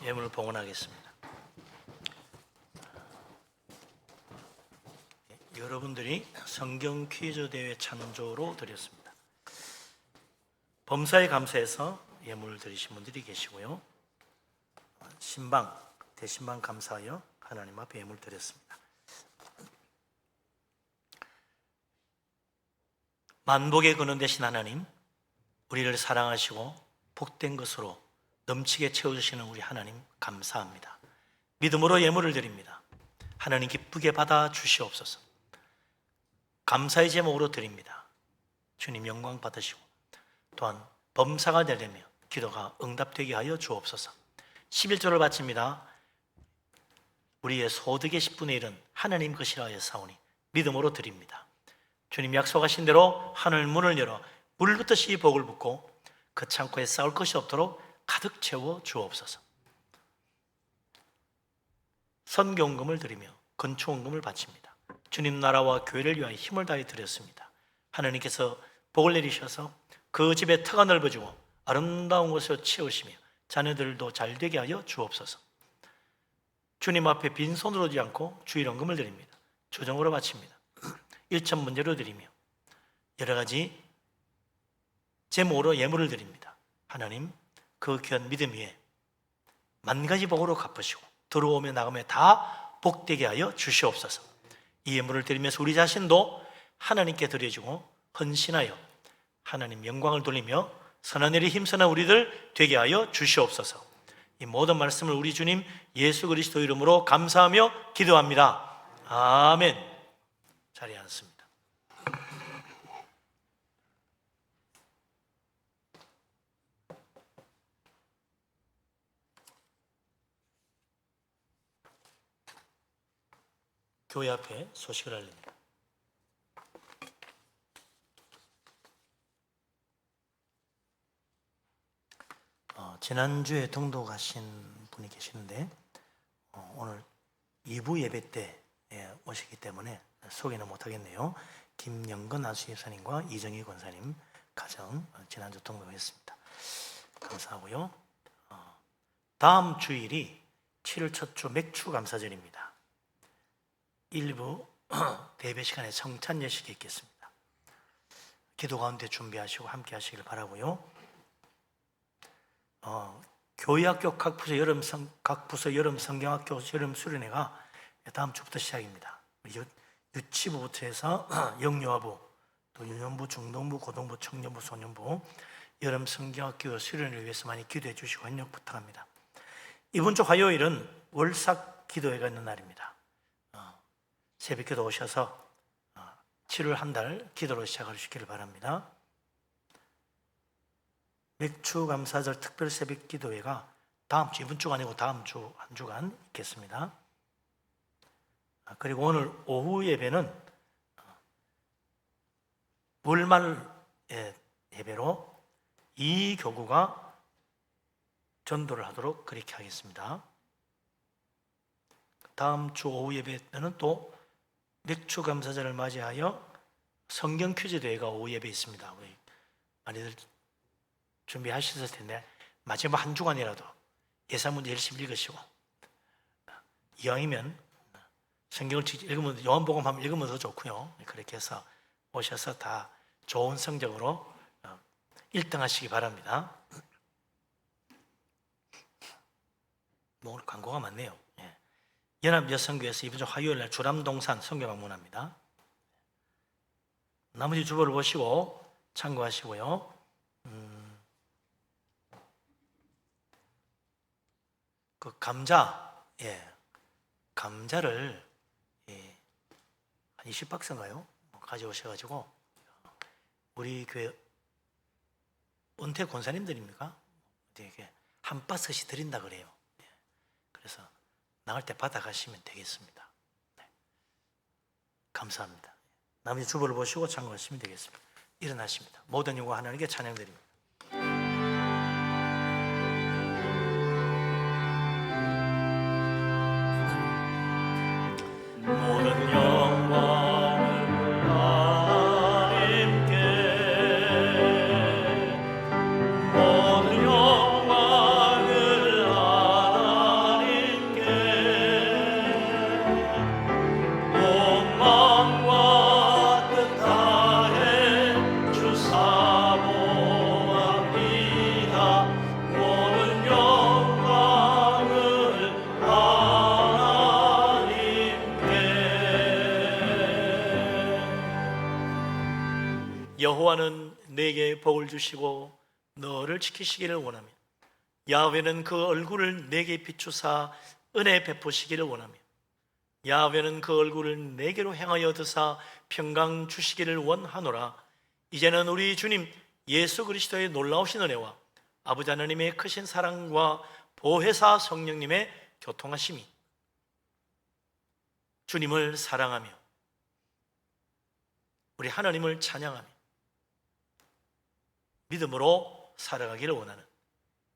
S3: 예물을 봉헌하겠습니다. 여러분들이 성경 퀴즈 대회 찬조로 드렸습니다. 범사에 감사해서 예물을 드리신 분들이 계시고요. 신방, 대신방 감사하여 하나님 앞에 예물 드렸습니다. 만복의 근원 되신 하나님, 우리를 사랑하시고 복된 것으로 넘치게 채워주시는 우리 하나님 감사합니다. 믿음으로 예물을 드립니다. 하나님 기쁘게 받아 주시옵소서. 감사의 제목으로 드립니다. 주님 영광 받으시고 또한 범사가 되려며 기도가 응답되게 하여 주옵소서. 11조를 바칩니다. 우리의 소득의 10분의 1은 하나님 것이라 하여 사오니 믿음으로 드립니다. 주님 약속하신 대로 하늘 문을 열어 물붓듯이 복을 붓고 그 창고에 쌓을 것이 없도록 가득 채워 주옵소서. 선교원금을 드리며 건축원금을 바칩니다. 주님 나라와 교회를 위하여 힘을 다해 드렸습니다. 하나님께서 복을 내리셔서 그 집에 터가 넓어지고 아름다운 곳으로 채우시며 자녀들도 잘 되게 하여 주옵소서. 주님 앞에 빈손으로 오지 않고 주일원금을 드립니다. 조정으로 바칩니다. 일천 문제로 드리며 여러 가지 제목으로 예물을 드립니다. 하나님 그 귀한 믿음 위에 만 가지 복으로 갚으시고 들어오며 나가며 다 복되게 하여 주시옵소서. 이 예물을 드리면서 우리 자신도 하나님께 드려지고 헌신하여 하나님 영광을 돌리며 선한 일에 힘쓰는 우리들 되게 하여 주시옵소서. 이 모든 말씀을 우리 주님 예수 그리스도 이름으로 감사하며 기도합니다. 아멘. 자리에 앉습니다. 교회 앞에 소식을 알립니다. 지난주에 동도 가신 분이 계시는데 오늘 2부 예배 때 오시기 때문에 소개는 못하겠네요. 김영건 안수집사님과 이정희 권사님 가정 지난주 동도했습니다. 감사하고요. 다음 주일이 7월 첫 주 맥주 감사절입니다. 일부 대배 시간에 성찬 예식이 있겠습니다. 기도 가운데 준비하시고 함께 하시길 바라고요. 교회학교 각 부서 여름 성경학교 여름 수련회가 다음 주부터 시작입니다. 유치부부터 해서 영유아부, 또 유년부, 중동부, 고등부, 청년부, 소년부 여름 성경학교 수련회를 위해서 많이 기도해 주시고 협력 부탁합니다. 이번 주 화요일은 월삭 기도회가 있는 날입니다. 새벽기도 오셔서 7월 한 달 기도로 시작하시기를 바랍니다. 맥주 감사절 특별 새벽 기도회가 다음 주, 이번 주가 아니고 다음 주 한 주간 있겠습니다. 그리고 오늘 오후 예배는 월말 예배로 이 교구가 전도를 하도록 그렇게 하겠습니다. 다음 주 오후 예배 때는 또 맥주 감사절을 맞이하여 성경 퀴즈 대회가 오후 예배 있습니다. 우리 많이들 준비하셨을 텐데 마지막 한 주간이라도 예사문제 열심히 읽으시고 이왕이면 성경을 읽으면 요한복음 한번 읽으면 더 좋고요. 그렇게 해서 오셔서 다 좋은 성적으로 1등 하시기 바랍니다. 뭐 오늘 광고가 많네요. 연합여성교회에서 이번 주 화요일 날 주람동산 선교 방문합니다. 나머지 주보를 보시고 참고하시고요. 그 감자를 한 20박스인가요? 가져오셔가지고 우리 교회 은퇴 권사님들입니까? 이렇게 한 박스씩 드린다 그래요. 그래서 나갈 때 받아가시면 되겠습니다. 네. 감사합니다. 나머지 주보를 보시고 참고하시면 되겠습니다. 일어나십니다. 모든 영광 하나님께 찬양드립니다. 모든 영광을 하나님께, 모든 영광을 하나님께, 온 마음과 뜻 다해 주 사모하리. 여호와는 내게 복을 주시고 너를 지키시기를 원하며 야훼는 그 얼굴을 내게 비추사 은혜 베푸시기를 원하며 야훼는 그 얼굴을 내게로 향하여 드사 평강 주시기를 원하노라. 이제는 우리 주님 예수 그리스도의 놀라우신 은혜와 아버지 하나님의 크신 사랑과 보혜사 성령님의 교통하심이 주님을 사랑하며 우리 하나님을 찬양하며 믿음으로 살아가기를 원하는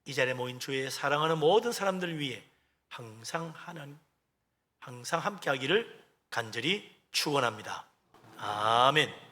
S3: 이 자리에 모인 주의 사랑하는 모든 사람들 위해 항상 함께하기를 간절히 축원합니다. 아멘.